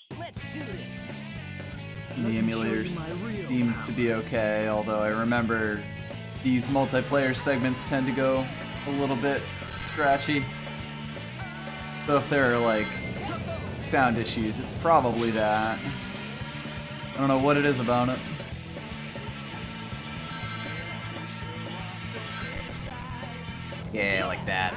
The emulator seems to be okay, although I remember these multiplayer segments tend to go a little bit scratchy. So if there are like sound issues, it's probably that. I don't know what it is about it. Yeah, like that.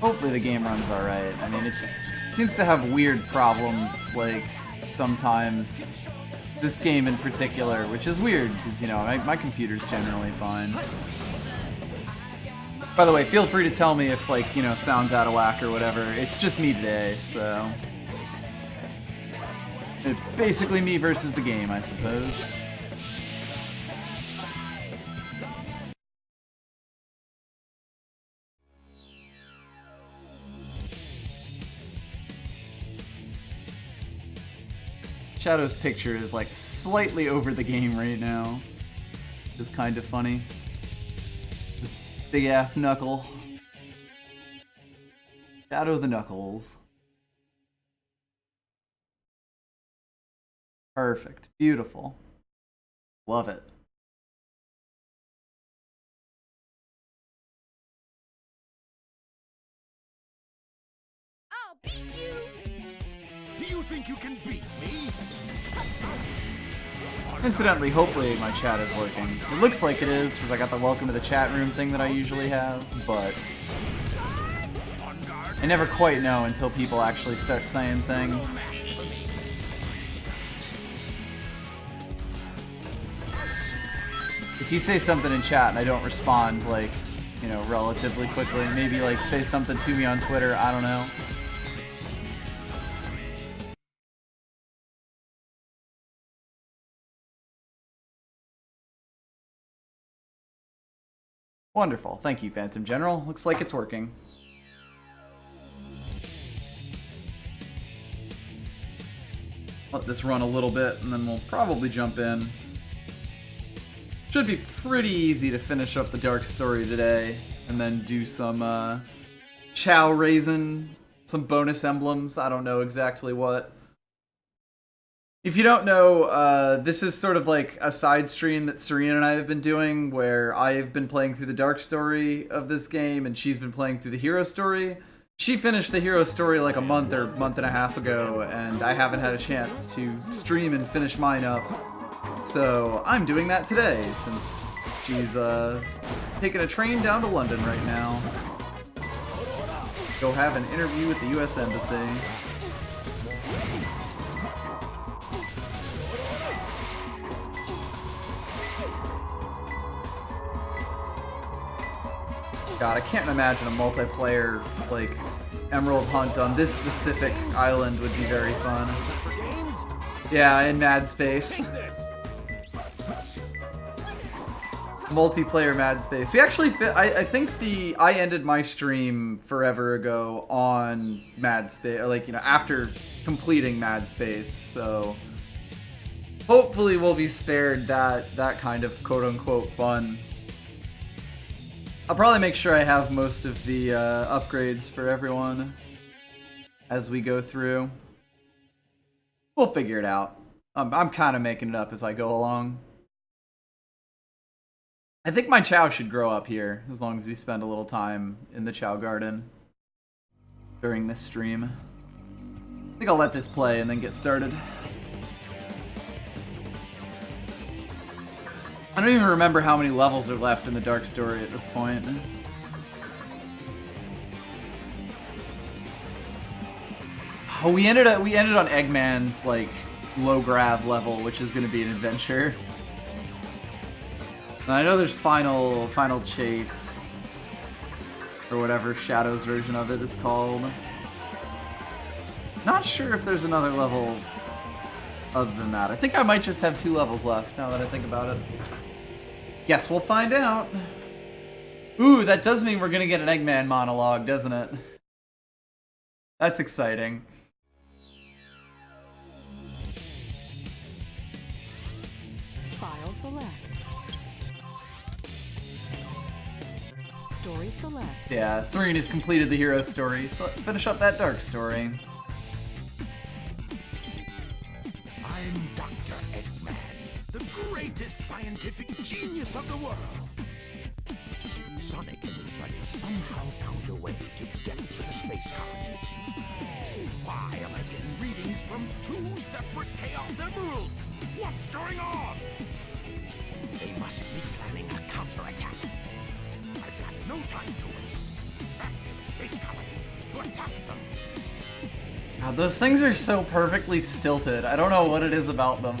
Hopefully the game runs alright. I mean, it seems to have weird problems, like, sometimes. This game in particular, which is weird, because, you know, my computer's generally fine. By the way, feel free to tell me if, like, you know, sound's out of whack or whatever. It's just me today, so... It's basically me versus the game, I suppose. Shadow's picture is like slightly over the game right now. Which is kind of funny. Big ass knuckle. Shadow the Knuckles. Perfect. Beautiful. Love it. I'll beat you! Do you think you can beat me? Incidentally, hopefully my chat is working. It looks like it is, because I got the welcome to the chat room thing that I usually have, but I never quite know until people actually start saying things. If you say something in chat and I don't respond, like, you know, relatively quickly, maybe like say something to me on Twitter, I don't know. Wonderful. Thank you, Phantom General. Looks like it's working. Let this run a little bit, and then we'll probably jump in. Should be pretty easy to finish up the Dark Story today, and then do some Chao raising, some bonus emblems. I don't know exactly what. If you don't know, this is sort of like a side stream that Serena and I have been doing, where I've been playing through the Dark Story of this game, and she's been playing through the Hero Story. She finished the Hero Story like a month or month and a half ago, and I haven't had a chance to stream and finish mine up. So I'm doing that today, since she's taking a train down to London right now. Go have an interview with the US Embassy. God, I can't imagine a multiplayer, like, Emerald Hunt on this specific island would be very fun. Yeah, in Mad Space. Multiplayer Mad Space. We actually I think I ended my stream forever ago on Mad Space, or like, you know, after completing Mad Space, so hopefully we'll be spared that kind of quote-unquote fun. I'll probably make sure I have most of the upgrades for everyone as we go through. We'll figure it out. I'm kind of making it up as I go along. I think my Chao should grow up here, as long as we spend a little time in the Chao Garden during this stream. I think I'll let this play and then get started. I don't even remember how many levels are left in the Dark Story at this point. Oh, we ended on Eggman's like low grav level, which is going to be an adventure. And I know there's final chase, or whatever Shadow's version of it is called. Not sure if there's another level other than that. I think I might just have 2 levels left now that I think about it. Guess we'll find out. Ooh, that does mean we're gonna get an Eggman monologue, doesn't it? That's exciting. File File select. Story select. Yeah, Serena's completed the hero story, so let's finish up that dark story. I'm Dr. Eggman, the greatest scientific genius of the world. Sonic and his buddies somehow found a way to get to the space colony. Why am I getting readings from 2 separate Chaos Emeralds? What's going on? They must be planning a counterattack. I've got no time to waste. Back to the space colony to attack them. God, those things are so perfectly stilted. I don't know what it is about them.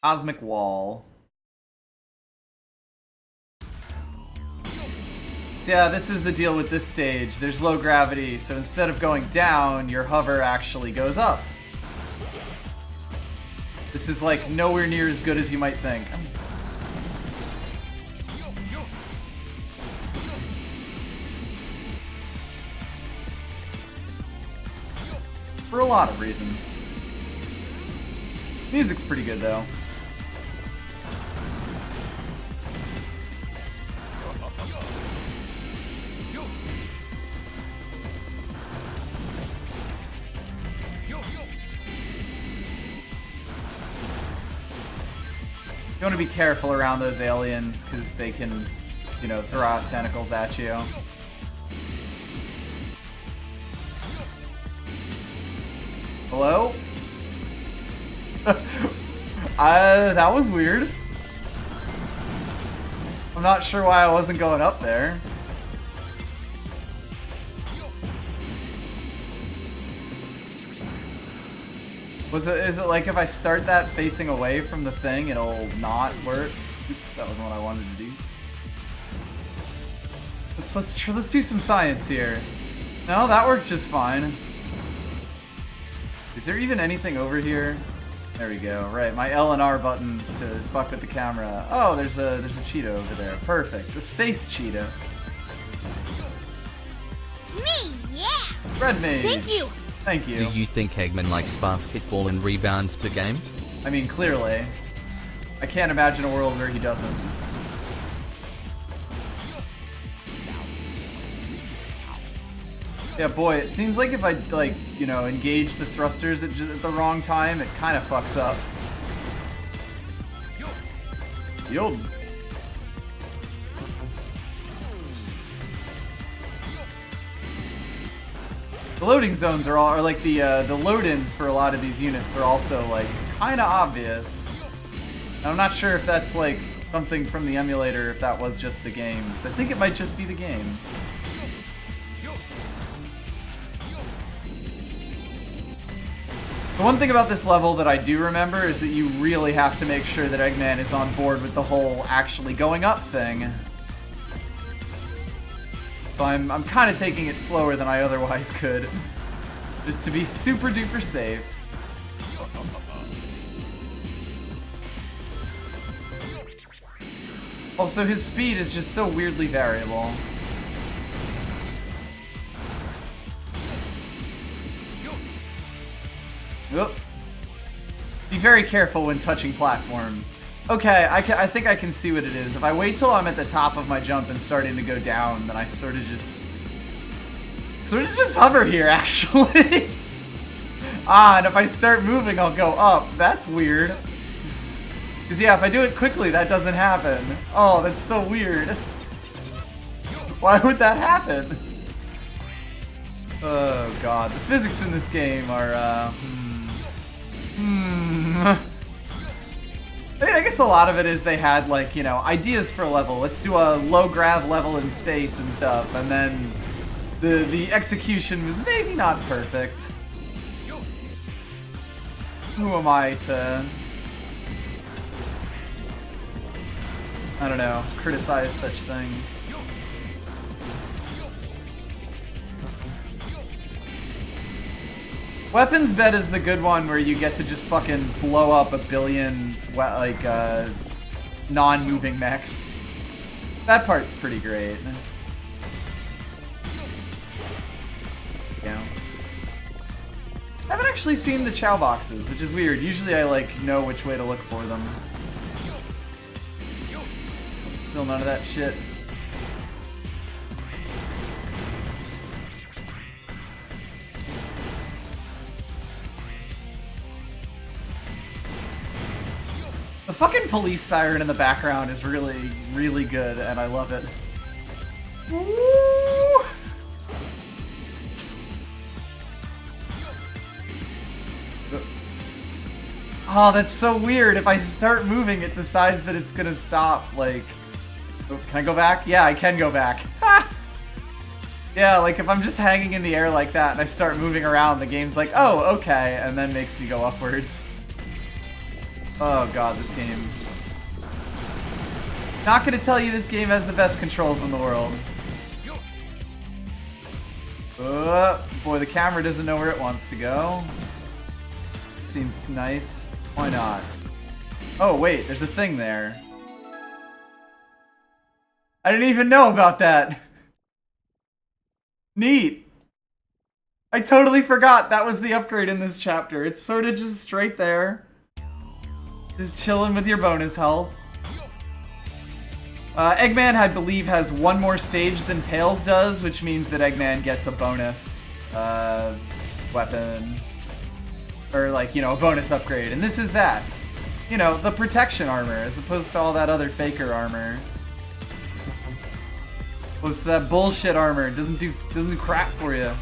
Cosmic Wall. So yeah, this is the deal with this stage. There's low gravity, so instead of going down, your hover actually goes up. This is like nowhere near as good as you might think. For a lot of reasons. Music's pretty good though. You want to be careful around those aliens because they can, you know, throw out tentacles at you. Hello? That was weird. I'm not sure why I wasn't going up there. Is it like if I start that facing away from the thing, it'll not work? Oops, that wasn't what I wanted to do. Let's do some science here. No, that worked just fine. Is there even anything over here? There we go. Right, my L and R buttons to fuck with the camera. Oh, there's a cheetah over there. Perfect. The space cheetah. Me, yeah. Red mage. Thank you. Thank you. Do you think Eggman likes basketball and rebounds per game? I mean, clearly. I can't imagine a world where he doesn't. Yeah, boy, it seems like if I, like, you know, engage the thrusters at the wrong time, it kind of fucks up. Yield. The loading zones are like the load-ins for a lot of these units are also like kind of obvious. And I'm not sure if that's like something from the emulator, if that was just the game. I think it might just be the game. The one thing about this level that I do remember is that you really have to make sure that Eggman is on board with the whole actually going up thing. So I'm kind of taking it slower than I otherwise could, just to be super duper safe. Also, his speed is just so weirdly variable. Oop. Be very careful when touching platforms. Okay, I think I can see what it is. If I wait till I'm at the top of my jump and starting to go down, then I sort of just hover here, actually. And if I start moving, I'll go up. That's weird. Because, yeah, if I do it quickly, that doesn't happen. Oh, that's so weird. Why would that happen? Oh, God. The physics in this game are, I mean, I guess a lot of it is they had, like, you know, ideas for a level. Let's do a low-grav level in space and stuff, and then the execution was maybe not perfect. Who am I to, I don't know, criticize such things? Weapons Bed is the good one where you get to just fucking blow up a billion, like, non-moving mechs. That part's pretty great. Yeah. haven't actually seen the Chao boxes, which is weird. Usually I, like, know which way to look for them. Still none of that shit. The fucking police siren in the background is really, really good, and I love it. Woo! Oh, that's so weird. If I start moving, it decides that it's gonna stop, like... Oh, can I go back? Yeah, I can go back. Ha! Yeah, like if I'm just hanging in the air like that and I start moving around, the game's like, oh, okay, and then makes me go upwards. Oh god, this game. Not gonna tell you this game has the best controls in the world. Boy, the camera doesn't know where it wants to go. Seems nice. Why not? Oh wait, there's a thing there. I didn't even know about that. Neat. I totally forgot that was the upgrade in this chapter. It's sort of just straight there. Just chilling with your bonus health. Eggman, I believe, has one more stage than Tails does, which means that Eggman gets a bonus weapon. Or, like, you know, a bonus upgrade. And this is that. You know, the protection armor, as opposed to all that other faker armor. Opposed to that bullshit armor. It doesn't do crap for you.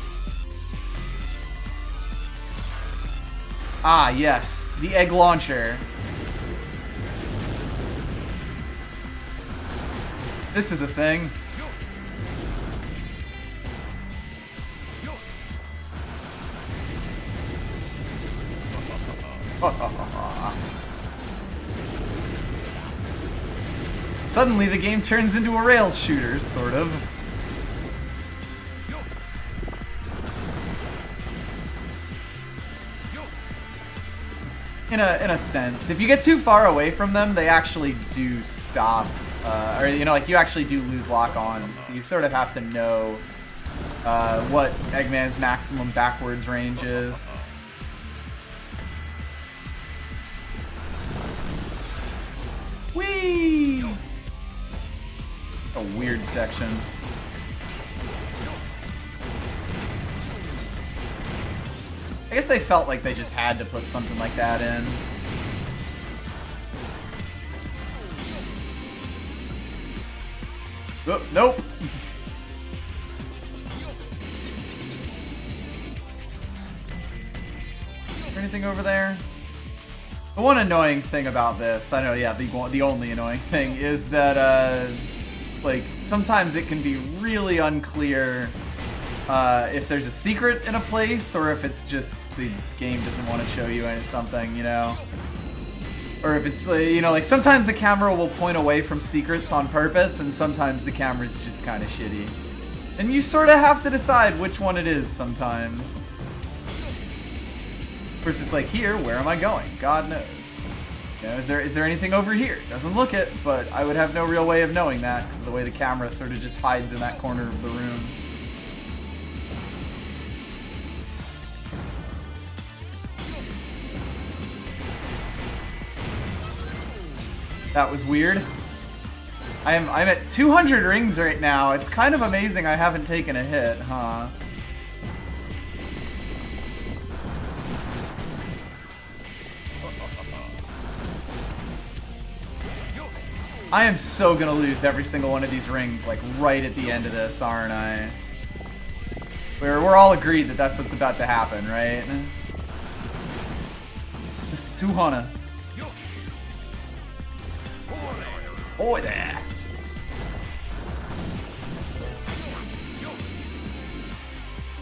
Ah, yes. The egg launcher. This is a thing. Suddenly the game turns into a rails shooter, sort of. In a sense. If you get too far away from them, they actually do stop. Or, you know, like, you actually do lose lock on. So you sort of have to know what Eggman's maximum backwards range is. Whee! A weird section. I guess they felt like they just had to put something like that in. Oh, nope. Is there anything over there? The one annoying thing about this, I know, yeah, the only annoying thing is that, like, sometimes it can be really unclear if there's a secret in a place or if it's just the game doesn't want to show you something, you know? Or if it's, you know, like, sometimes the camera will point away from secrets on purpose, and sometimes the camera's just kind of shitty. And you sort of have to decide which one it is sometimes. Of course, it's like, here, where am I going? God knows. You know, is there anything over here? Doesn't look it, but I would have no real way of knowing that, because of the way the camera sort of just hides in that corner of the room. That was weird. I'm at 200 rings right now. It's kind of amazing I haven't taken a hit, huh? I am so gonna lose every single one of these rings, like, right at the end of this, aren't I? We're all agreed that that's what's about to happen, right? This is 200. Boy there!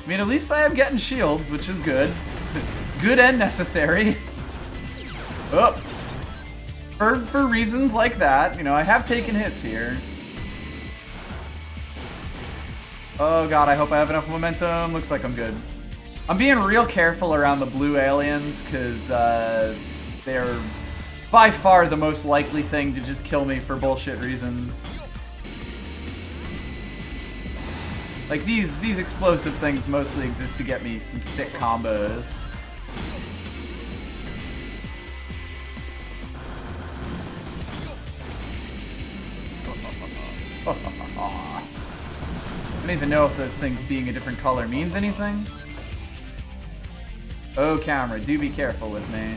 I mean, at least I am getting shields, which is good. Good and necessary. Oh! For reasons like that, you know, I have taken hits here. Oh god, I hope I have enough momentum. Looks like I'm good. I'm being real careful around the blue aliens, because they're by far the most likely thing to just kill me for bullshit reasons. Like, these explosive things mostly exist to get me some sick combos. don't even know if those things being a different color means anything. Oh, camera, do be careful with me.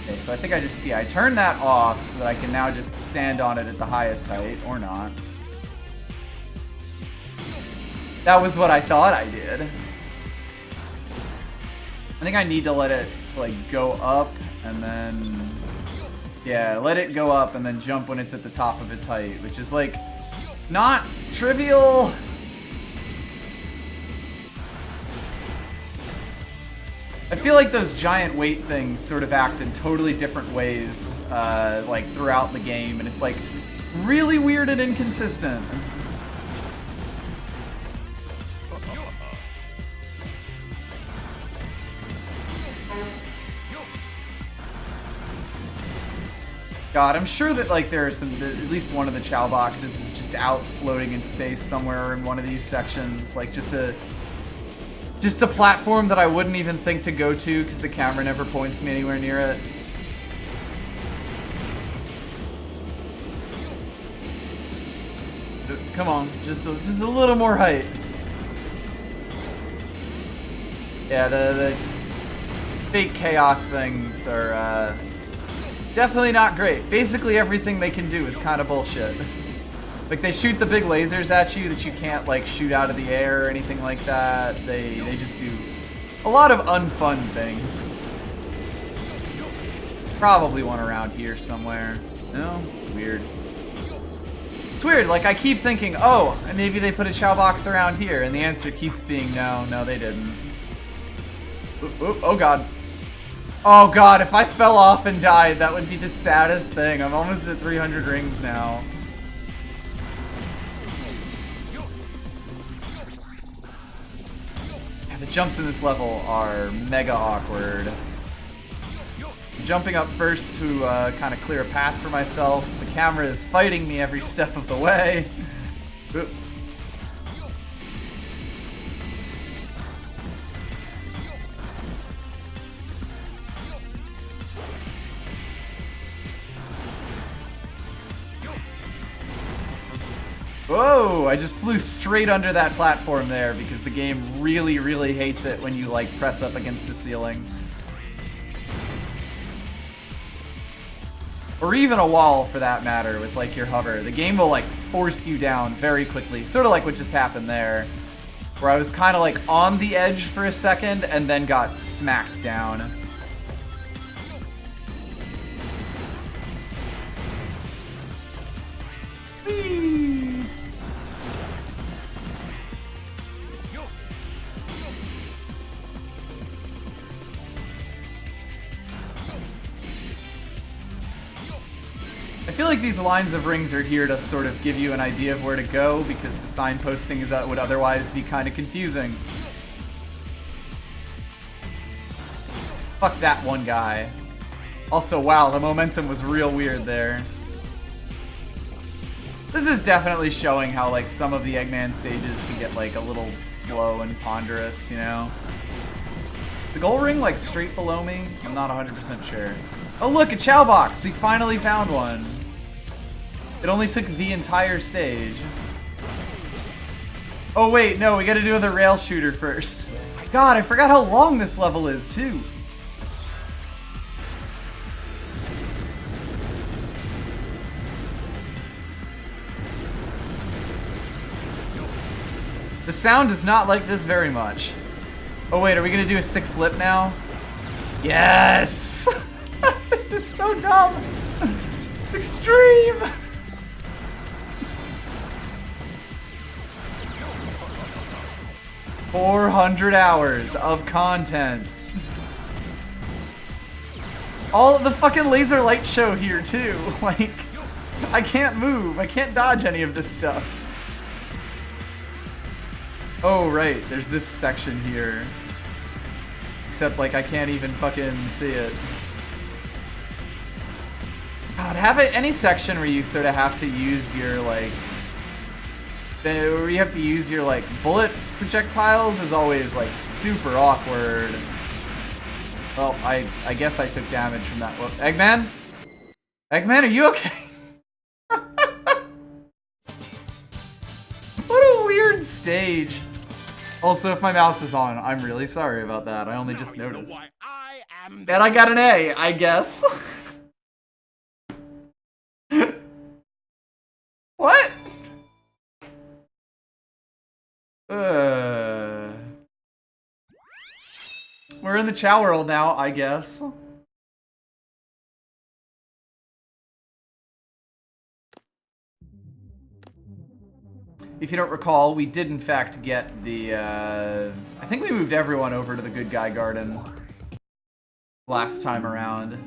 Okay, so I think I turned that off so that I can now just stand on it at the highest height, or not. That was what I thought I did. I think I need to let it, like, go up, and then... Yeah, let it go up and then jump when it's at the top of its height, which is, like, not trivial. I feel like those giant weight things sort of act in totally different ways, like, throughout the game, and it's, like, really weird and inconsistent. God, I'm sure that, like, there are some, at least one of the Chao boxes is just out floating in space somewhere in one of these sections, like, just a platform that I wouldn't even think to go to because the camera never points me anywhere near it. Come on, just a little more height. Yeah, the fake chaos things are definitely not great. Basically everything they can do is kind of bullshit. Like, they shoot the big lasers at you that you can't, like, shoot out of the air or anything like that. They just do a lot of unfun things. Probably one around here somewhere. No? Weird. It's weird, like, I keep thinking, oh, maybe they put a Chao box around here, and the answer keeps being no, they didn't. Oop, oop, oh god. Oh god, if I fell off and died, that would be the saddest thing. I'm almost at 300 rings now. Yeah, the jumps in this level are mega awkward. I'm jumping up first to kind of clear a path for myself. The camera is fighting me every step of the way. Oops. Whoa! I just flew straight under that platform there because the game really, really hates it when you, like, press up against a ceiling. Or even a wall, for that matter, with, like, your hover. The game will, like, force you down very quickly. Sort of like what just happened there. Where I was kind of, like, on the edge for a second and then got smacked down. I feel like these lines of rings are here to sort of give you an idea of where to go because the signposting would otherwise be kind of confusing. Fuck that one guy. Also, wow, the momentum was real weird there. This is definitely showing how, like, some of the Eggman stages can get, like, a little slow and ponderous, you know? The goal ring, like, straight below me? I'm not 100% sure. Oh look, a Chao box! We finally found one. It only took the entire stage. Oh wait, no, we gotta do the rail shooter first. God, I forgot how long this level is, too. The sound does not like this very much. Oh wait, are we gonna do a sick flip now? Yes! This is so dumb! Extreme! $400 hours of content. All of the fucking laser light show here too. Like, I can't move. I can't dodge any of this stuff. Oh right, there's this section here. Except, like, I can't even fucking see it. God, have it any section where you sort of have to use your, like, where you have to use your, like, bullet projectiles is always, like, super awkward. Well, I guess I took damage from that. Whoa. Eggman? Eggman, are you okay? stage. Also, if my mouse is on, I'm really sorry about that. I only just noticed. Why I am And I got an A, I guess. What? We're in the Chao world now, I guess. If you don't recall, we did in fact get the, I think we moved everyone over to the Good Guy Garden last time around.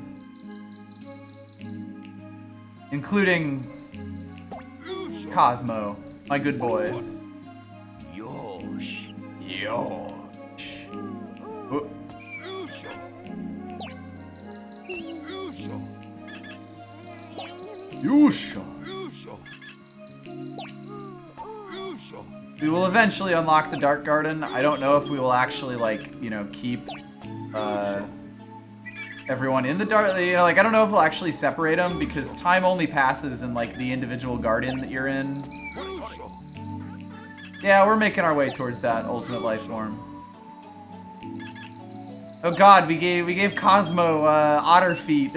Including Cosmo, my good boy. Yosh. Yosh. Oh. Yusha. We will eventually unlock the Dark Garden. I don't know if we will actually, like, you know, keep everyone in the dark. You know, like, I don't know if we'll actually separate them because time only passes in, like, the individual garden that you're in. Yeah, we're making our way towards that ultimate life form. Oh God, we gave Cosmo otter feet.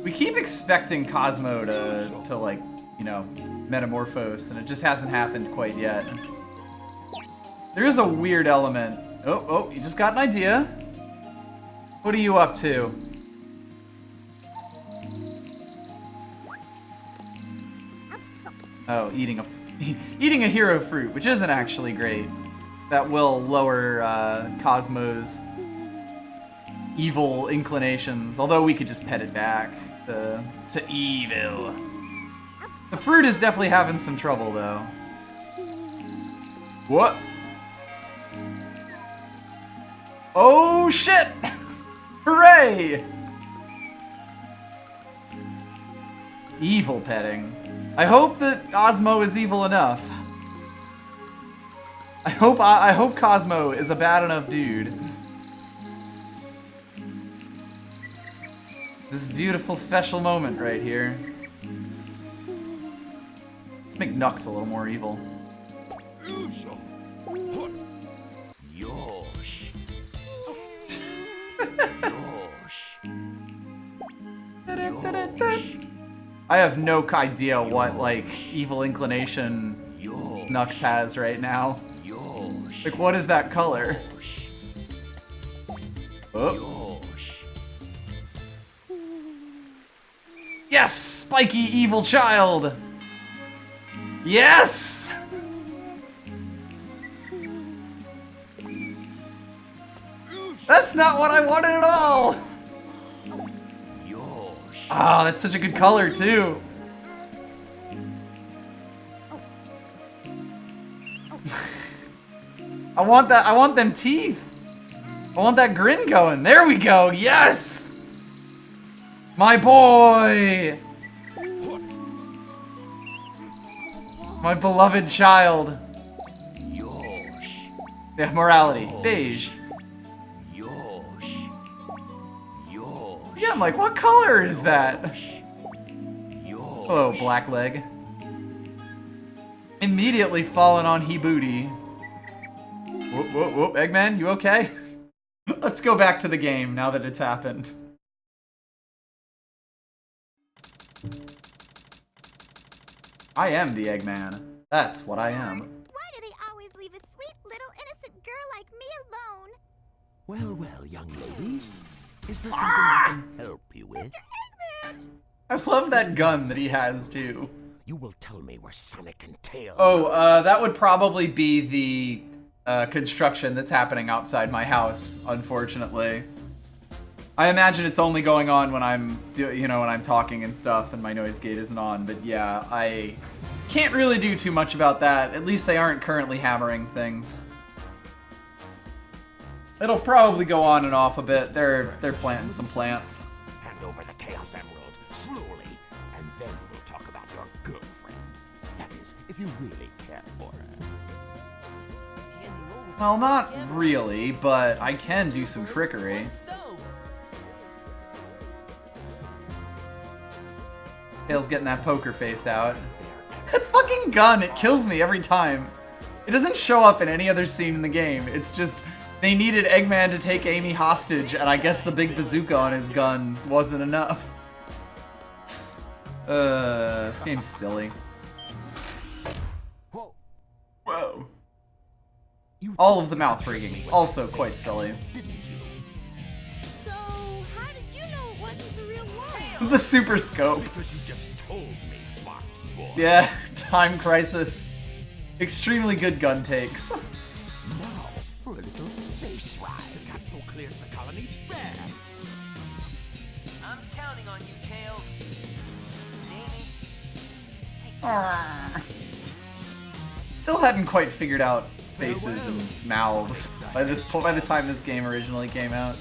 We keep expecting Cosmo to like, you know, metamorphose, and it just hasn't happened quite yet. There is a weird element. Oh, you just got an idea. What are you up to? Oh, eating a hero fruit, which isn't actually great. That will lower Cosmo's evil inclinations, although we could just pet it back to evil. The fruit is definitely having some trouble, though. What? Oh, shit! Hooray! Evil petting. I hope that Cosmo is evil enough. I hope Cosmo is a bad enough dude. This beautiful special moment right here. Make Nux a little more evil. I have no idea what, like, evil inclination Nux has right now. Like, what is that color? Oh. Yes! Spiky evil child! Yes! That's not what I wanted at all! Ah, that's such a good color, too. I want them teeth. I want that grin going. There we go, yes! My boy! My beloved child. Yeah, morality. Beige. Yeah, I'm like, what color is that? Hello, black leg. Immediately fallen on he booty. Whoop, whoop, whoop. Eggman, you okay? Let's go back to the game now that it's happened. I am the Eggman. That's what I am. Why do they always leave a sweet little innocent girl like me alone? Well, well, young ladies. Is there something I can help you with? I love that gun that he has, too. You will tell me where Sonic and Tails Oh, that would probably be the construction that's happening outside my house, unfortunately. I imagine it's only going on when I'm, when I'm talking and stuff and my noise gate isn't on, but yeah, I can't really do too much about that. At least they aren't currently hammering things. It'll probably go on and off a bit. They're planting some plants. Hand over the Chaos Emerald slowly, and then we'll talk about your girlfriend. That is, if you really care for her. Well, not really, but I can do some trickery. Tails getting that poker face out. That fucking gun, it kills me every time. It doesn't show up in any other scene in the game. It's just, they needed Eggman to take Amy hostage, and I guess the big bazooka on his gun wasn't enough. This game's silly. Whoa. All of the mouth rigging, also quite silly. So, how did you know it wasn't the real one? The super scope. Because you just told me, Fox Boy. Yeah, Time Crisis. Extremely good gun takes. Now, for a little space ride. The capsule clears the colony back. I'm counting on you, Tails. Still hadn't quite figured out faces and mouths by this by the time this game originally came out.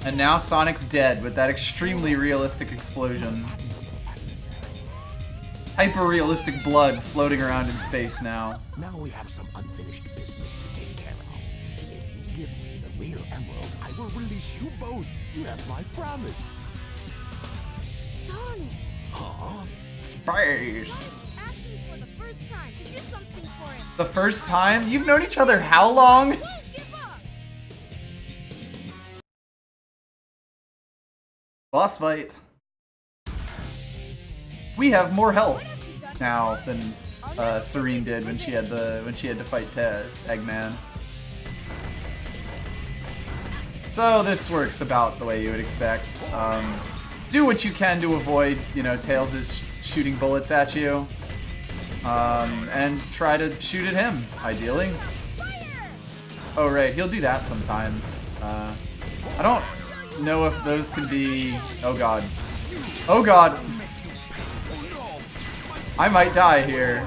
And now Sonic's dead with that extremely realistic explosion. Hyper-realistic blood floating around in space now. Now we have some unfinished business to take care of. If you give me the real emerald, I will release you both. You have my promise. Sonic, Huh? Space. asked me for the first time to do something for him. The first time? You've known each other how long? Won't give up. Boss fight. We have more health now than Serene did when she had to fight Eggman. So this works about the way you would expect. Do what you can to avoid, you know, Tails is shooting bullets at you, and try to shoot at him, ideally. Oh right, he'll do that sometimes. I don't know if those can be. Oh god. Oh god. I might die here.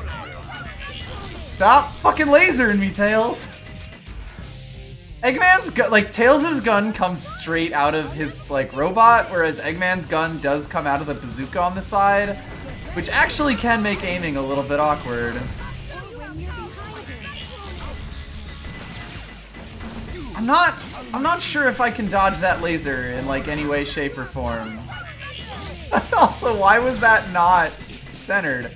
Stop fucking lasering me, Tails. Eggman's gun, like, Tails' gun comes straight out of his, like, robot, whereas Eggman's gun does come out of the bazooka on the side, which actually can make aiming a little bit awkward. I'm not sure if I can dodge that laser in, like, any way, shape, or form. Also, why was that not centered?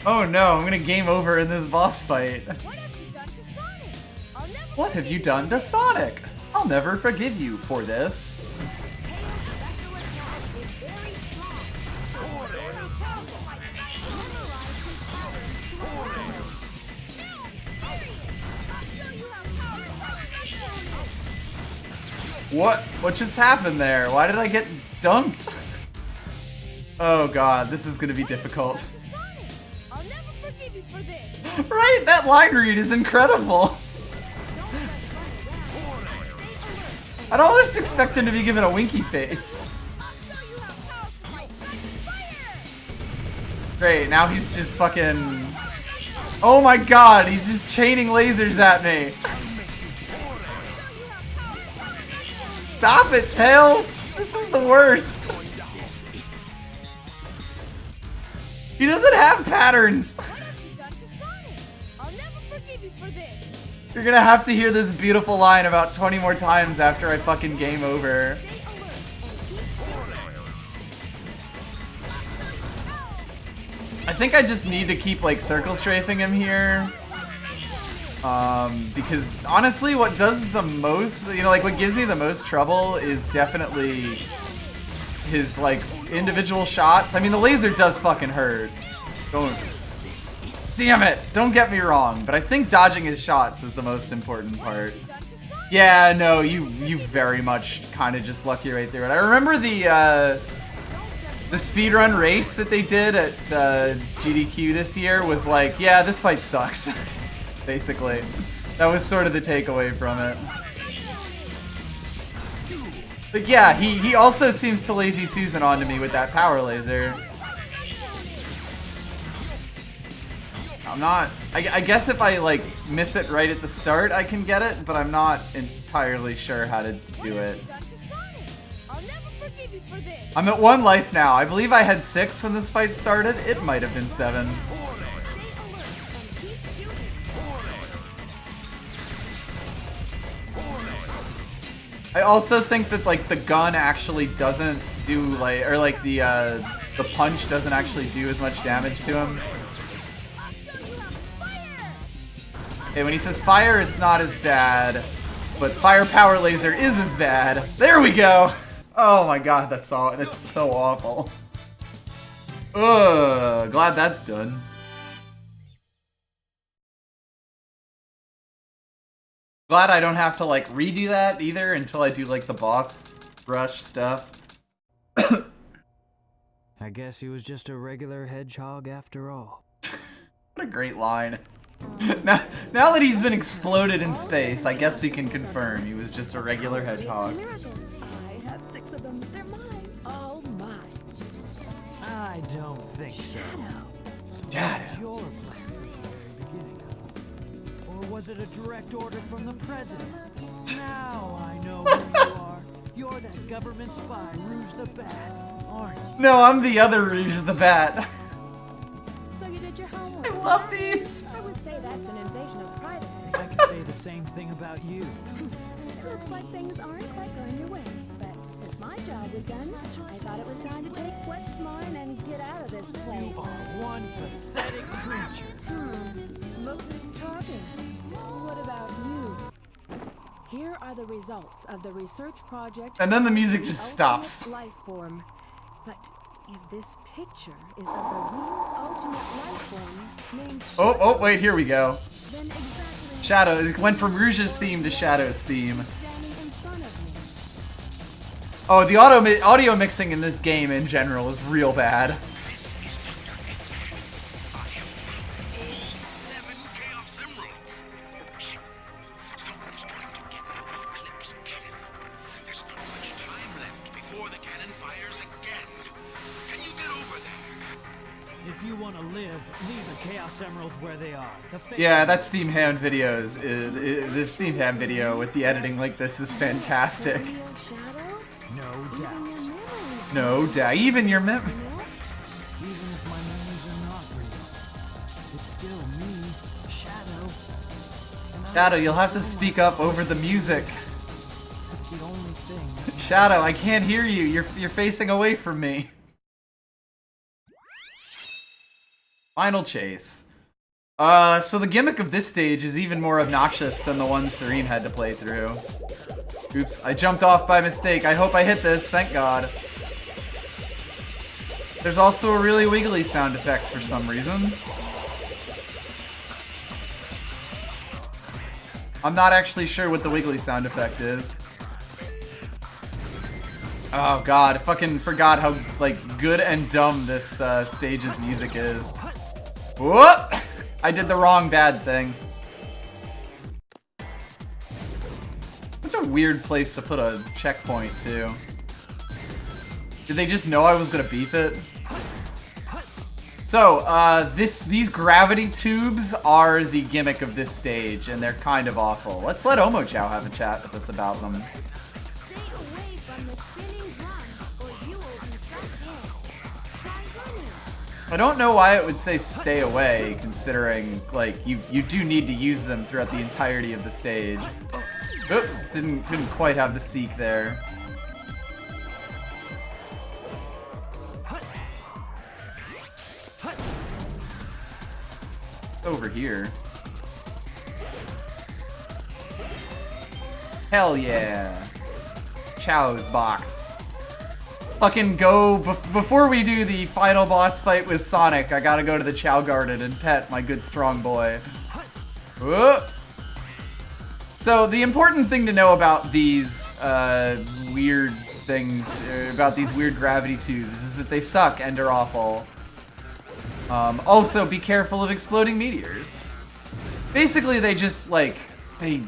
Oh no, I'm gonna game over in this boss fight. What have you done to Sonic? I'll never forgive you for this. What just happened there? Why did I get dunked? Oh god, this is gonna be difficult. Right? That line read is incredible. I'd almost expect him to be given a winky face. Great, now he's just fucking... Oh my god, he's just chaining lasers at me. Stop it, Tails! This is the worst. He doesn't have patterns. You're gonna have to hear this beautiful line about 20 more times after I fucking game over. I think I just need to keep, like, circle strafing him here. Because honestly, what does the most, you know, like, what gives me the most trouble is definitely his, like, individual shots. I mean, the laser does fucking hurt. Damn it! Don't get me wrong, but I think dodging his shots is the most important part. Yeah, no, you very much kind of just lucky right through it. I remember the speedrun race that they did at GDQ this year was like, yeah, this fight sucks. Basically. That was sort of the takeaway from it. But yeah, he also seems to lazy Susan onto me with that power laser. I'm not... I guess if I, like, miss it right at the start, I can get it, but I'm not entirely sure how to do it. I'm at 1 life now. I believe I had 6 when this fight started. It might have been 7. I also think that like the gun actually doesn't do like, or like the punch doesn't actually do as much damage to him. Okay, when he says fire, it's not as bad, but firepower laser is as bad. There we go. Oh my god, that's so awful. Ugh, glad that's done. Glad I don't have to like redo that either until I do like the boss rush stuff. I guess he was just a regular hedgehog after all. What a great line. Now that he's been exploded in space, I guess we can confirm he was just a regular hedgehog. I have 6 of them. They're mine. All mine. I don't think so. Shadow. It's your plan from the very beginning. Or was it a direct order from the president? Now I know who you are. You're that government spy, Rouge the Bat, aren't you? No, I'm the other Rouge the Bat. So you did your homework. I love these. I would say that's an invasion of privacy. I can say the same thing about you. Looks like things aren't quite going your way. But since my job is done, I thought it was time to take what's mine and get out of this place. You are one pathetic creature. Look who's talking. What about you? Here are the results of the research project. And then the music for just ultimate stops. Life form. But if this picture is of the real ultimate life form named Oh, wait, here we go. then exactly Shadow, it went from Rouge's theme to Shadow's theme. standing in front of me. Oh, the audio mixing in this game in general is real bad. All 7 Chaos Emeralds. Someone's trying to get the Eclipse cannon. There's not much time left before the cannon fires again. Can you get over there? If you want to live, leave the Chaos Emeralds where they are. Yeah, that Steam Ham videos the Steam Ham video with the editing like this is fantastic. Real shadow? No Even doubt. your memories. No doubt, even your mem. Even if my memories are not real, it's still me, Shadow. And I- Shadow, you'll have to speak up over the music. That's the only thing. Shadow, I can't hear you. You're facing away from me. Final chase. So the gimmick of this stage is even more obnoxious than the one Serene had to play through. Oops, I jumped off by mistake. I hope I hit this, thank God. There's also a really wiggly sound effect for some reason. I'm not actually sure what the wiggly sound effect is. Oh god, I fucking forgot how like good and dumb this stage's music is. Whoop! I did the wrong bad thing. Such a weird place to put a checkpoint too. Did they just know I was gonna beef it? So, these gravity tubes are the gimmick of this stage, and they're kind of awful. Let's let Omo Chao have a chat with us about them. Stay away from the spinning drum, or you will be sucked in. Try running. I don't know why it would say stay away, considering, like, you do need to use them throughout the entirety of the stage. Oops, couldn't quite have the seek there. Over here. Hell yeah. Chao's box. Fucking go, before we do the final boss fight with Sonic, I gotta go to the Chao Garden and pet my good strong boy. Whoop. So the important thing to know about these weird things, about these weird gravity tubes, is that they suck and are awful. Also, be careful of exploding meteors. Basically, they just, like, they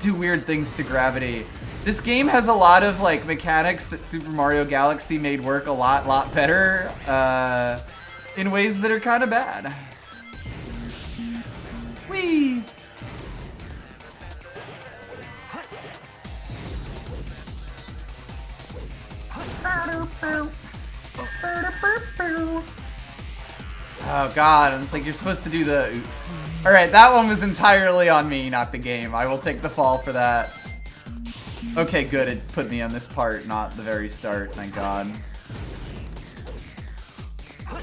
do weird things to gravity. This game has a lot of, like, mechanics that Super Mario Galaxy made work a lot better, in ways that are kind of bad. Whee! Oh god, and it's like you're supposed to do the... Alright, that one was entirely on me, not the game. I will take the fall for that. Okay, good. It put me on this part, not the very start. Thank God.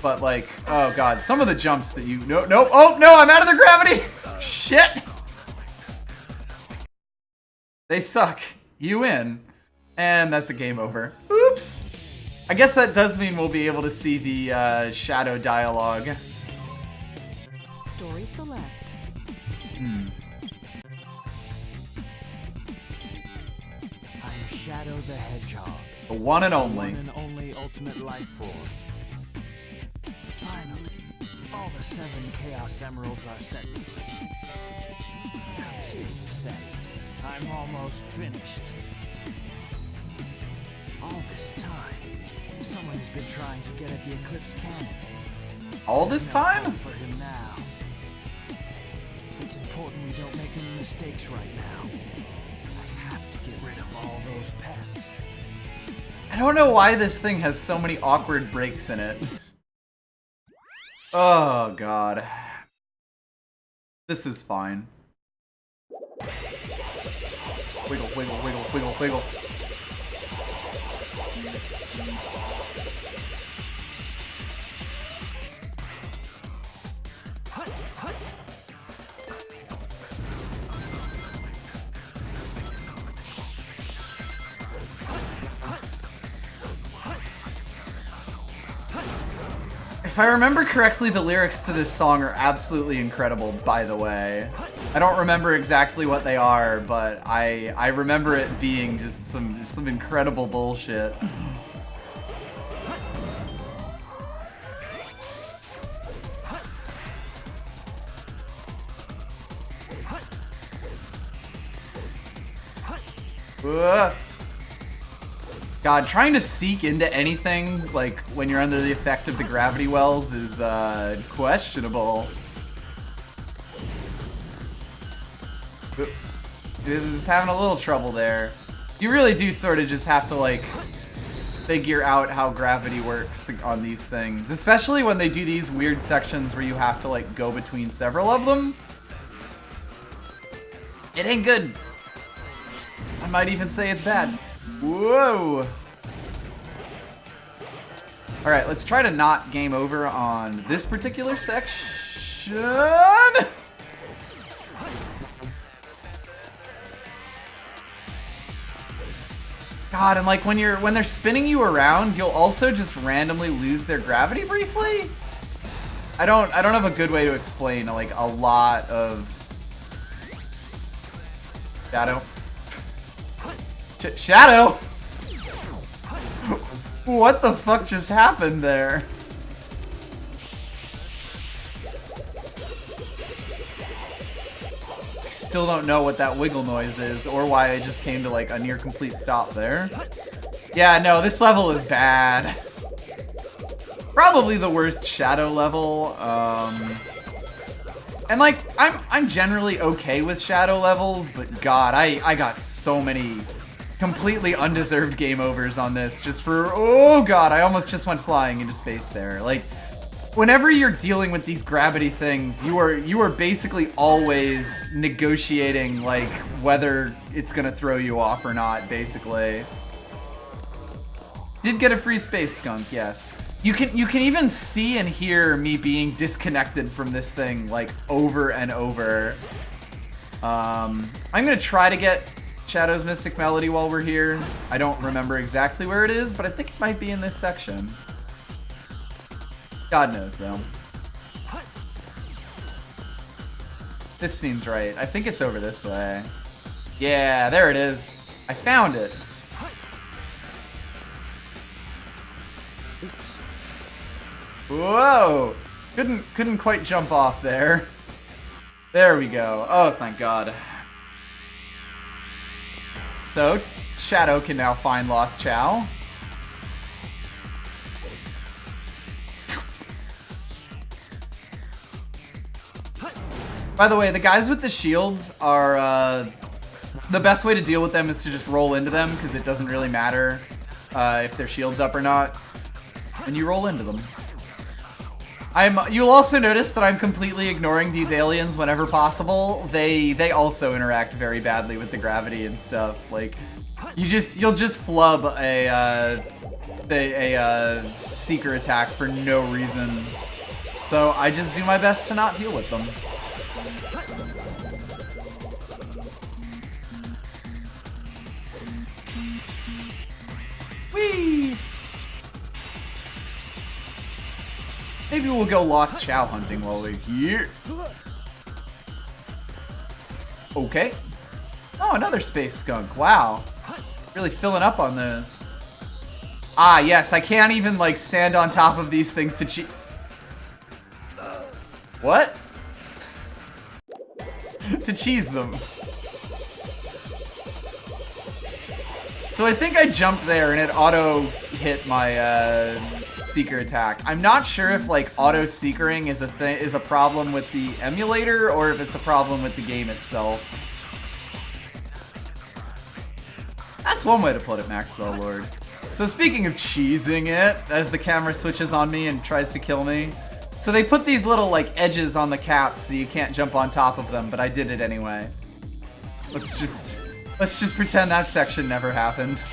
But like, oh God, some of the jumps that you no. Oh no, I'm out of the gravity. Shit. They suck. You win. And that's a game over. Oops. I guess that does mean we'll be able to see the shadow dialogue. Story select. I'm Shadow the Hedgehog. The one and only. One and only ultimate life form. Finally, all the 7 Chaos Emeralds are set in place. Now the stage is set. I'm almost finished. All this time, someone has been trying to get at the Eclipse Cannon. All this No time? hope for him now. It's important we don't make any mistakes right now. I have to get rid of all those pests. I don't know why this thing has so many awkward breaks in it. Oh God. This is fine. Wiggle, wiggle, wiggle, wiggle, wiggle. If I remember correctly, the lyrics to this song are absolutely incredible, by the way. I don't remember exactly what they are, but I remember it being just some incredible bullshit. Ugh. God, trying to seek into anything, like, when you're under the effect of the gravity wells is, questionable. I was having a little trouble there. You really do sort of just have to, like, figure out how gravity works on these things. Especially when they do these weird sections where you have to, like, go between several of them. It ain't good. I might even say it's bad. Whoa! Alright, let's try to not game over on this particular section. God, and like when they're spinning you around, you'll also just randomly lose their gravity briefly. I don't have a good way to explain like a lot of Shadow. Shadow? What the fuck just happened there? I still don't know what that wiggle noise is or why I just came to like a near complete stop there. Yeah, no, this level is bad. Probably the worst Shadow level. And like, I'm generally okay with Shadow levels, but God, I got so many completely undeserved game overs on this just for, oh God, I almost just went flying into space there. Like, whenever you're dealing with these gravity things, you are basically always negotiating like whether it's gonna throw you off or not, basically. Did get a free space skunk, yes. You can even see and hear me being disconnected from this thing like over and over. I'm gonna try to get Shadow's Mystic Melody while we're here. I don't remember exactly where it is, but I think it might be in this section. God knows though. This seems right. I think it's over this way. Yeah, there it is. I found it. Whoa! Couldn't quite jump off there. There we go. Oh, thank God. So, Shadow can now find Lost Chao. By the way, the guys with the shields are, the best way to deal with them is to just roll into them, because it doesn't really matter if their shield's up or not. And you roll into them. You'll also notice that I'm completely ignoring these aliens whenever possible. They also interact very badly with the gravity and stuff. Like, You'll just flub a seeker attack for no reason. So I just do my best to not deal with them. Whee! Maybe we'll go Lost Chao hunting while we're here. Okay. Oh, another space skunk. Wow. Really filling up on those. Ah, yes, I can't even, like, stand on top of these things to cheat. What? To cheese them. So I think I jumped there and it auto hit my seeker attack. I'm not sure if like auto seekering is a problem with the emulator or if it's a problem with the game itself. That's one way to put it, Maxwell Lord. So speaking of cheesing it, as the camera switches on me and tries to kill me. So they put these little like edges on the caps so you can't jump on top of them, but I did it anyway. Let's just pretend that section never happened.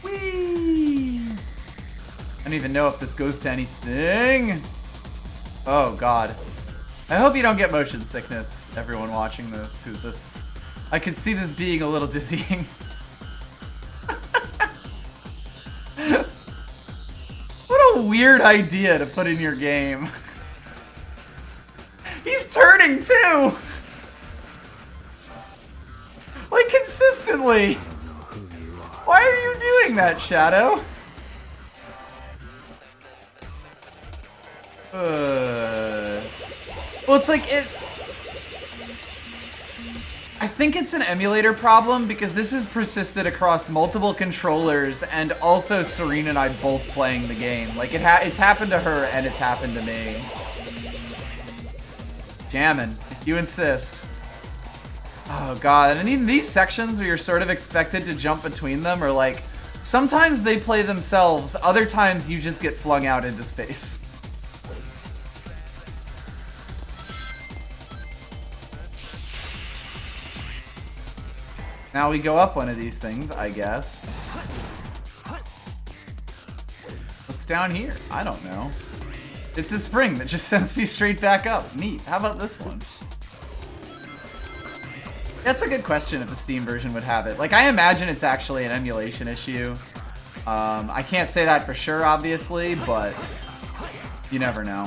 Whee! I don't even know if this goes to anything. Oh god. I hope you don't get motion sickness, everyone watching this, because I could see this being a little dizzying. What a weird idea to put in your game. He's turning too! Like consistently! Why are you doing that, Shadow? Well, it's like I think it's an emulator problem because this has persisted across multiple controllers and also Serena and I both playing the game. Like it's happened to her and it's happened to me. Jammin', if you insist. Oh god, and in these sections where you're sort of expected to jump between them are like, sometimes they play themselves, other times you just get flung out into space. Now we go up one of these things, I guess. What's down here? I don't know. It's a spring that just sends me straight back up. Neat. How about this one? That's a good question if the Steam version would have it. Like, I imagine it's actually an emulation issue. I can't say that for sure, obviously, but you never know.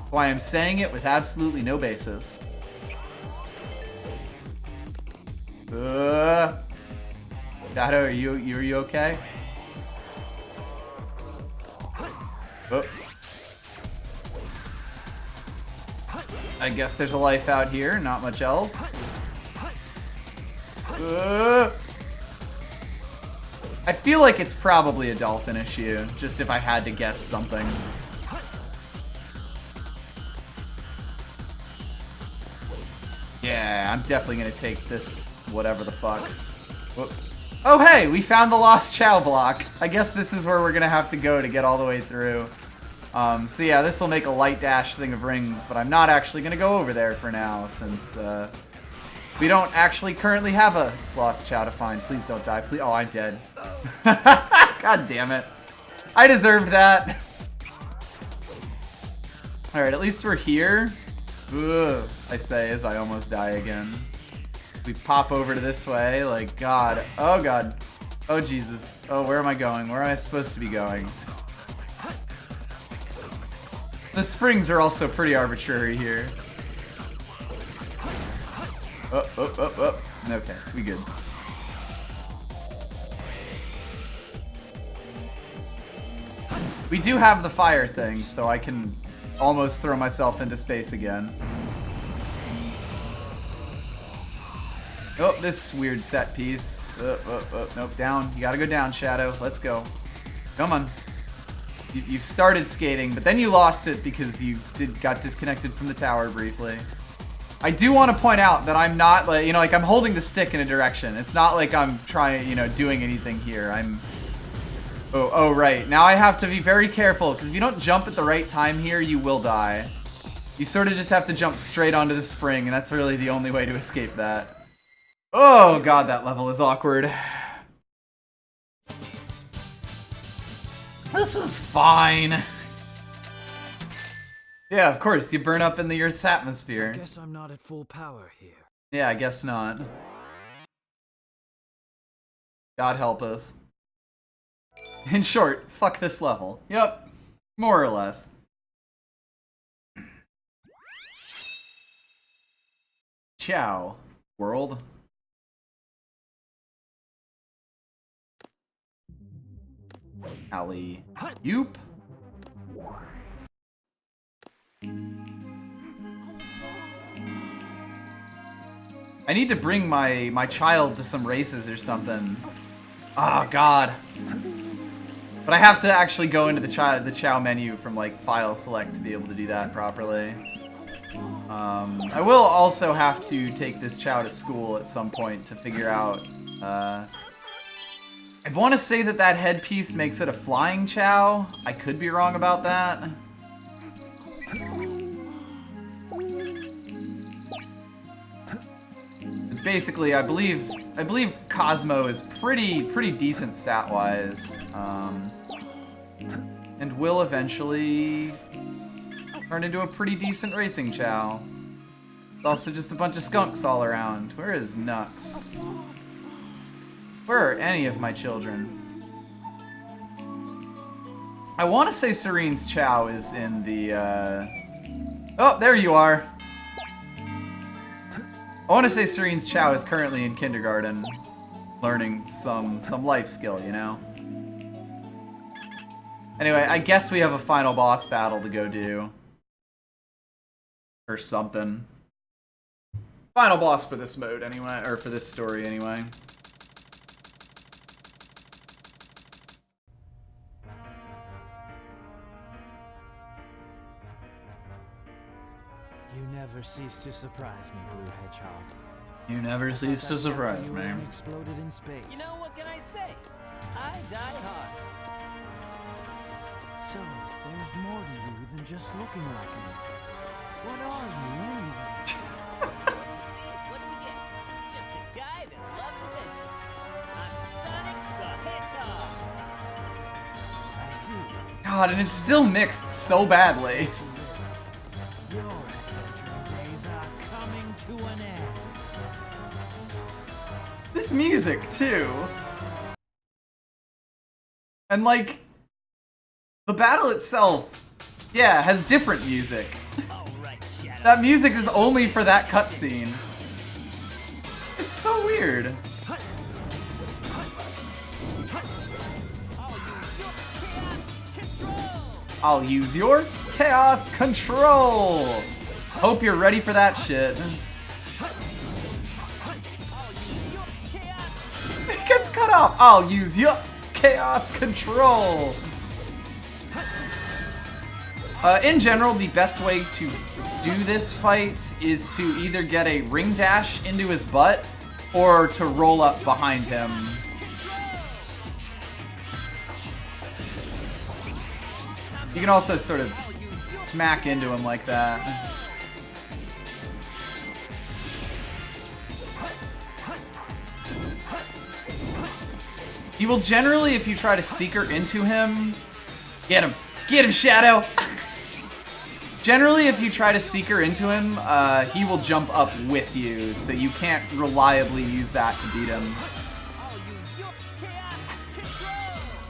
Why I'm saying it with absolutely no basis. Shadow, are you okay? Oh. I guess there's a life out here, not much else. I feel like it's probably a dolphin issue, just if I had to guess something. Yeah, I'm definitely gonna take this whatever the fuck. Whoop. Oh hey, we found the Lost Chao block. I guess this is where we're gonna have to go to get all the way through. So yeah, this will make a light dash thing of rings, but I'm not actually gonna go over there for now since we don't actually currently have a Lost Chao to find. Please don't die, please. Oh, I'm dead. God damn it. I deserved that. Alright, at least we're here. Ugh, I say as I almost die again. We pop over to this way, like, God. Oh, God. Oh, Jesus. Oh, where am I going? Where am I supposed to be going? The springs are also pretty arbitrary here. Oh, oh, oh, oh. Okay, we good. We do have the fire thing, so I can almost throw myself into space again. Oh, this weird set piece. Oh, oh, oh, nope, down. You gotta go down, Shadow. Let's go. Come on. You started skating, but then you lost it because you got disconnected from the tower briefly. I do want to point out that I'm not, like, like I'm holding the stick in a direction. It's not like I'm trying, doing anything here. Oh, right. Now I have to be very careful, because if you don't jump at the right time here, you will die. You sort of just have to jump straight onto the spring, and that's really the only way to escape that. Oh god, that level is awkward. This is fine. Yeah, of course, you burn up in the Earth's atmosphere. I guess I'm not at full power here. Yeah, I guess not. God help us. In short, fuck this level. Yep, more or less. Chao, world. Alley. Yoop. I need to bring my child to some races or something. Oh god. But I have to actually go into the Chao menu from like file select to be able to do that properly. I will also have to take this Chao to school at some point to figure out. I want to say that that headpiece makes it a flying Chao. I could be wrong about that. Basically, I believe Cosmo is pretty decent stat-wise, and will eventually turn into a pretty decent racing Chao. It's also just a bunch of skunks all around. Where is Nux? Where are any of my children? I want to say Serene's Chao is in the. Oh, there you are. I want to say Serene's Chao is currently in kindergarten, learning some life skill, you know? Anyway, I guess we have a final boss battle to go do. Or something. Final boss for this mode, anyway, or for this story, anyway. You never cease to surprise me, Blue Hedgehog. You never cease to surprise me. Exploded in space. You know, what can I say? I die hard. So, there's more to you than just looking like me. What are you, anyway? What you see is what you get. Just a guy that loves adventure. I'm Sonic the Hedgehog. I see. God, and it's still mixed so badly. Your adventuring days are coming to an end. This music, too. And, like, the battle itself, yeah, has different music. All right, Shadow. That music is only for that cutscene. It's so weird. I'll use your chaos control. Hope you're ready for that shit. It gets cut off. I'll use your chaos control. In general, the best way to do this fight is to either get a ring dash into his butt or to roll up behind him. You can also sort of smack into him like that. He will generally, if you try to seeker into him, get him, Shadow! Generally, if you try to seeker into him, he will jump up with you, so you can't reliably use that to beat him.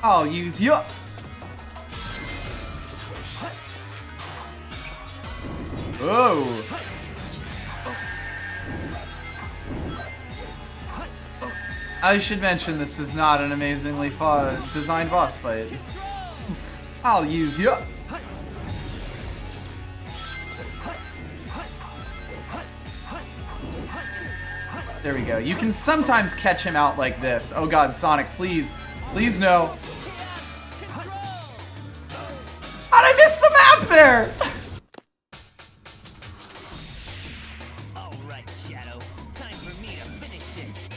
I'll use your... Whoa! I should mention this is not an amazingly designed boss fight. I'll use you. There we go. You can sometimes catch him out like this. Oh god, Sonic, please. Please no. How'd I miss the map there? Alright, Shadow. Time for me to finish this.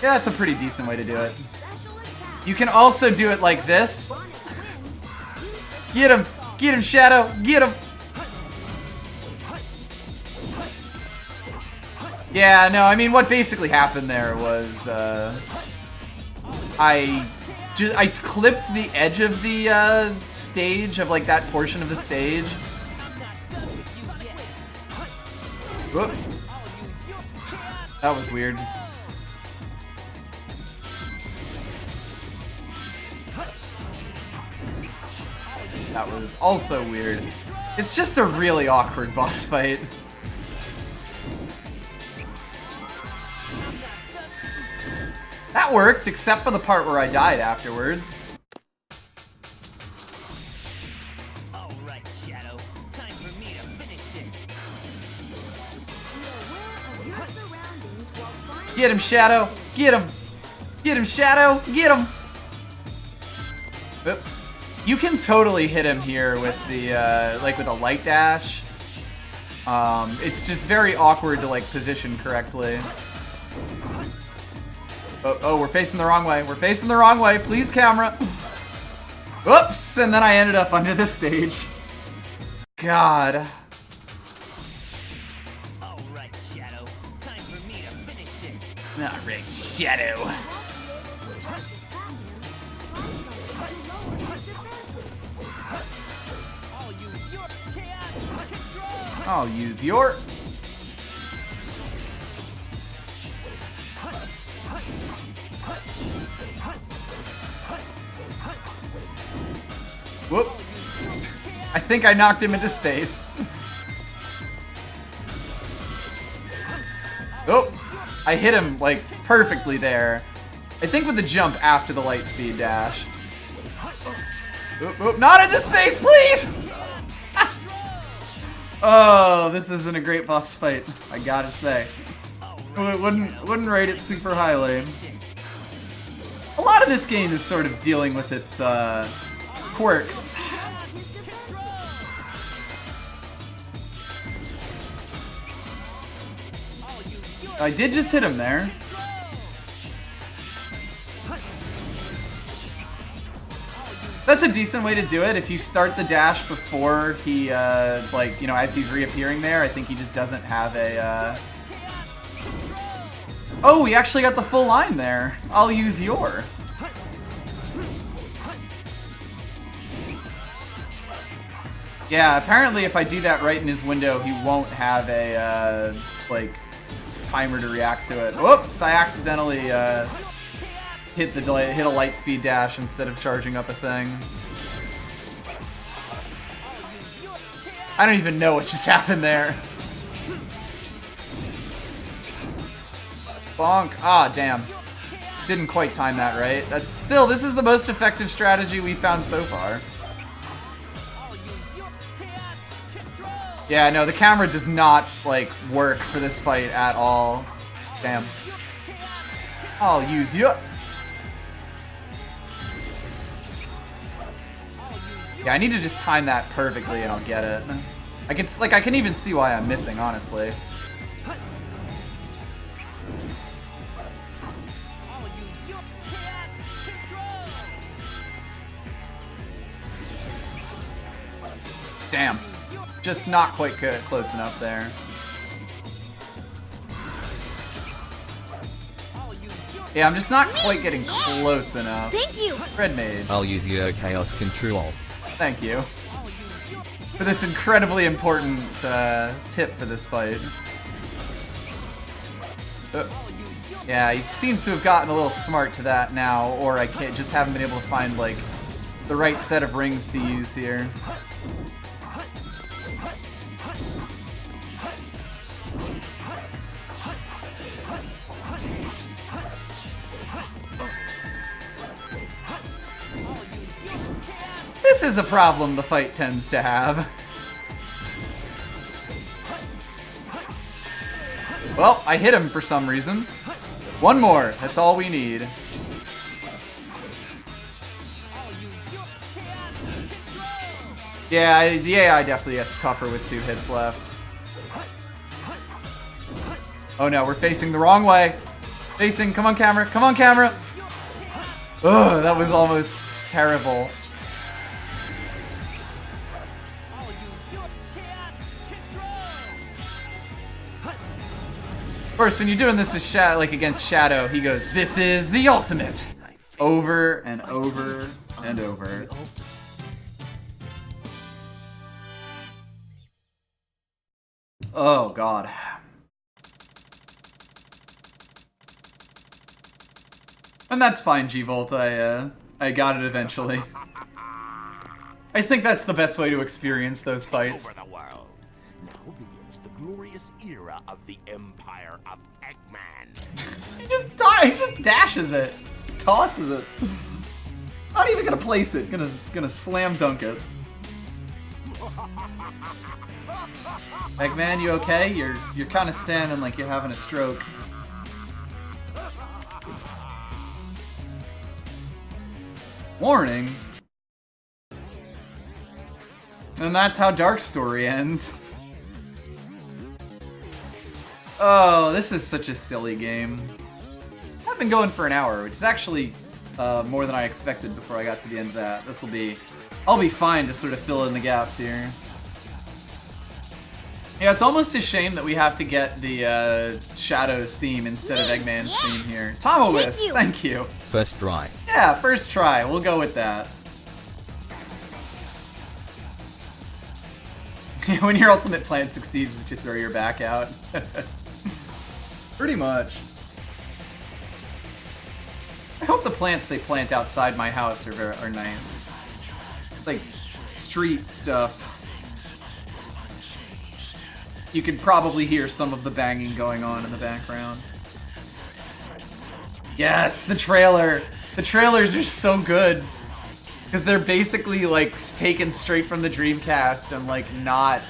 Yeah, that's a pretty decent way to do it. Special attack. You can also do it like this. Get him! Get him, Shadow! Get him! Yeah, no, I mean, what basically happened there was, I clipped the edge of the, stage, of, like, that portion of the stage. Whoops. That was weird. That was also weird. It's just a really awkward boss fight. That worked, except for the part where I died afterwards. Alright, Shadow. Time for me to finish this. Get him, Shadow! Get him! Get him, Shadow! Get him! Oops. You can totally hit him here with the, like with a light dash. It's just very awkward to, like, position correctly. Oh, we're facing the wrong way. We're facing the wrong way. Please, camera. Whoops! And then I ended up under the stage. God. Alright, Shadow. Time for me to finish this. Alright, Shadow. I'll use your chaos control. I'll use your... Whoop. I think I knocked him into space. Oh, I hit him, like, perfectly there. I think with the jump after the light speed dash. Oop, oop, not into space, please! Oh, this isn't a great boss fight, I gotta say. Wouldn't rate it super highly. A lot of this game is sort of dealing with its, quirks. I did just hit him there. That's a decent way to do it. If you start the dash before he, like, you know, as he's reappearing there, I think he just doesn't have a, Oh, he actually got the full line there. I'll use your. Yeah, apparently if I do that right in his window, he won't have a, like, timer to react to it. Whoops, I accidentally, hit a light speed dash instead of charging up a thing. I don't even know what just happened there. Bonk. Ah, damn. Didn't quite time that right. That's still, this is the most effective strategy we found so far. Yeah, no, the camera does not, like, work for this fight at all. Damn. I'll use you. Yeah, I need to just time that perfectly and I'll get it. I can even see why I'm missing, honestly. Damn. Just not quite good, close enough there. Yeah, I'm just not quite getting close enough. Thank you. Red Mage. I'll use your chaos control. Thank you. For this incredibly important tip for this fight. Yeah, he seems to have gotten a little smart to that now, or I can't just haven't been able to find, like, the right set of rings to use here. This is a problem the fight tends to have. Well, I hit him for some reason. One more, that's all we need. Yeah, the AI definitely gets tougher with 2 hits left. Oh no, we're facing the wrong way. Facing, come on camera, come on camera. Ugh, that was almost terrible. I'll use your chaos control. Of course, when you're doing this with like against Shadow, he goes, "This is the ultimate," over and over and over. Oh God. And that's fine, G-Volt. I got it eventually. I think that's the best way to experience those fights. Over the world. Now begins the glorious era of the Empire of Eggman. He just dashes it. Just tosses it. Not even gonna place it. Gonna slam dunk it. Eggman, you okay? You're kind of standing like you're having a stroke. Warning. And that's how Dark Story ends. Oh, this is such a silly game. I've been going for an hour, which is actually more than I expected before I got to the end of that. I'll be fine to sort of fill in the gaps here. Yeah, it's almost a shame that we have to get the Shadows theme instead of Eggman's theme here. Tomowis, thank you. First try. Yeah, first try. We'll go with that. When your ultimate plan succeeds, but you throw your back out. Pretty much. I hope the plants they plant outside my house are nice. Like street stuff. You could probably hear some of the banging going on in the background. Yes, the trailer! The trailers are so good! Because they're basically, like, taken straight from the Dreamcast and, like, not,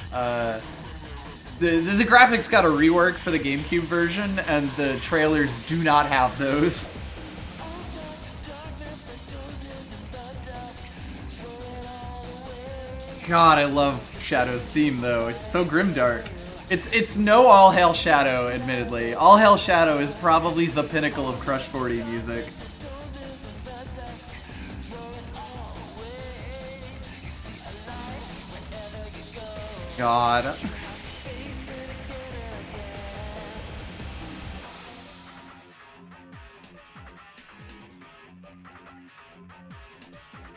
The graphics got a rework for the GameCube version, and the trailers do not have those. God, I love Shadow's theme, though. It's so grimdark. It's no All Hail Shadow, admittedly. All Hail Shadow is probably the pinnacle of Crush 40 music. God.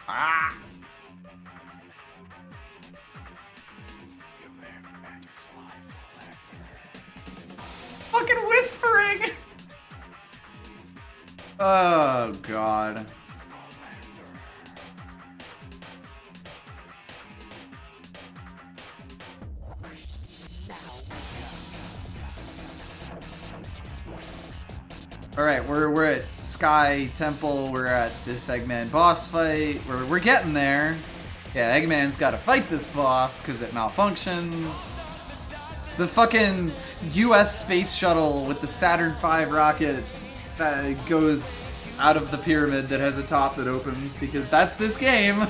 Ah! Fucking whispering! Oh, God. Alright, we're at Sky Temple, we're at this Eggman boss fight, we're getting there. Yeah, Eggman's gotta fight this boss because it malfunctions. The fucking US space shuttle with the Saturn V rocket that goes out of the pyramid that has a top that opens, because that's this game.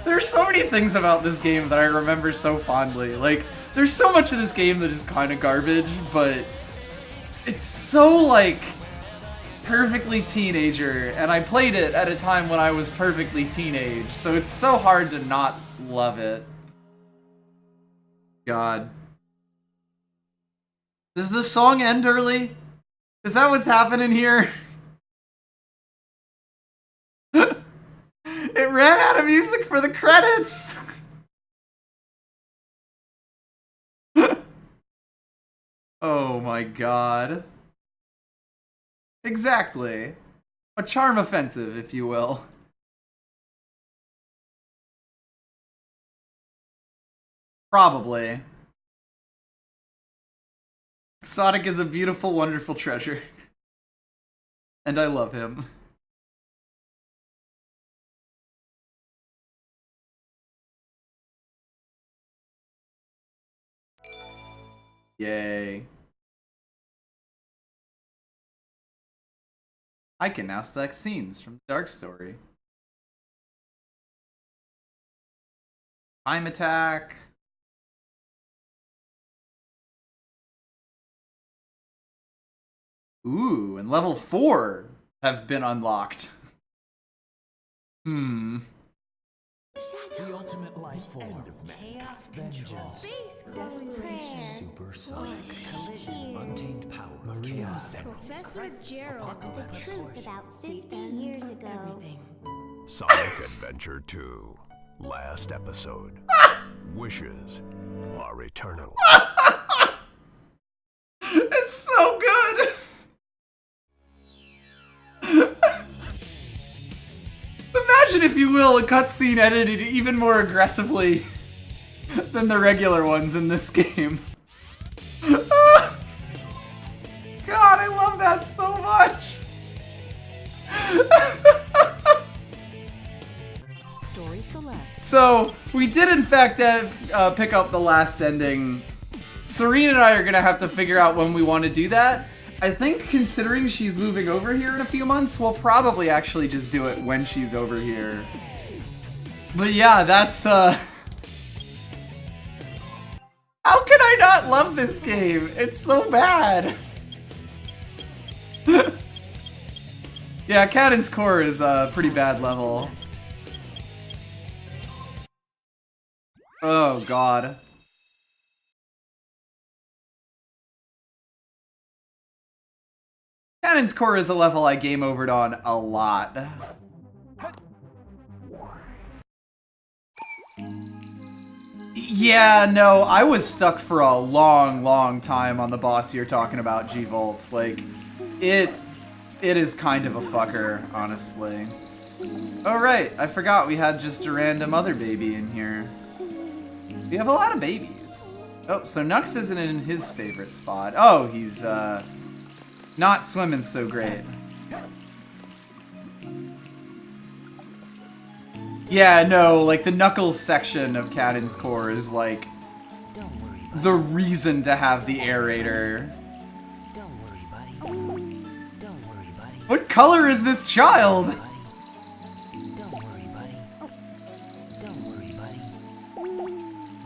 There's so many things about this game that I remember so fondly. Like, there's so much of this game that is kind of garbage, but it's so, like, perfectly teenager, and I played it at a time when I was perfectly teenage, so it's so hard to not love it. God. Does the song end early? Is that what's happening here? It ran out of music for the credits! Oh my god. Exactly. A charm offensive, if you will. Probably. Sonic is a beautiful, wonderful treasure. And I love him. Yay. I can now select scenes from the Dark Story. Time Attack. Ooh, and level 4 have been unlocked. Hmm. The ultimate life form. Chaos Vengeance. Desperation. Supersonic collision. Untamed power of chaos. Professor Gerald. The truth about 50 years ago. Sonic Adventure 2. Last episode. Wishes are eternal. It's so good! Imagine, if you will, a cutscene edited even more aggressively than the regular ones in this game. God, I love that so much! Story select. So, we did in fact pick up the last ending. Serene and I are gonna have to figure out when we want to do that. I think, considering she's moving over here in a few months, we'll probably actually just do it when she's over here. But yeah, that's, How can I not love this game? It's so bad! Yeah, Cannon's Core is a pretty bad level. Oh god. Cannon's Core is a level I game overed on a lot. Yeah, no, I was stuck for a long time on the boss you're talking about, G-Volt. Like, it is kind of a fucker, honestly. Oh right, I forgot we had just a random other baby in here. We have a lot of babies. Oh, so Nux isn't in his favorite spot. Oh, he's, not swimming so great. Yeah, no, like the Knuckles section of Cannon's Core is like Don't worry, buddy. the reason to have the aerator. Don't worry, buddy. Don't worry, buddy. What color is this child? Buddy. Don't worry, buddy. Don't worry, buddy.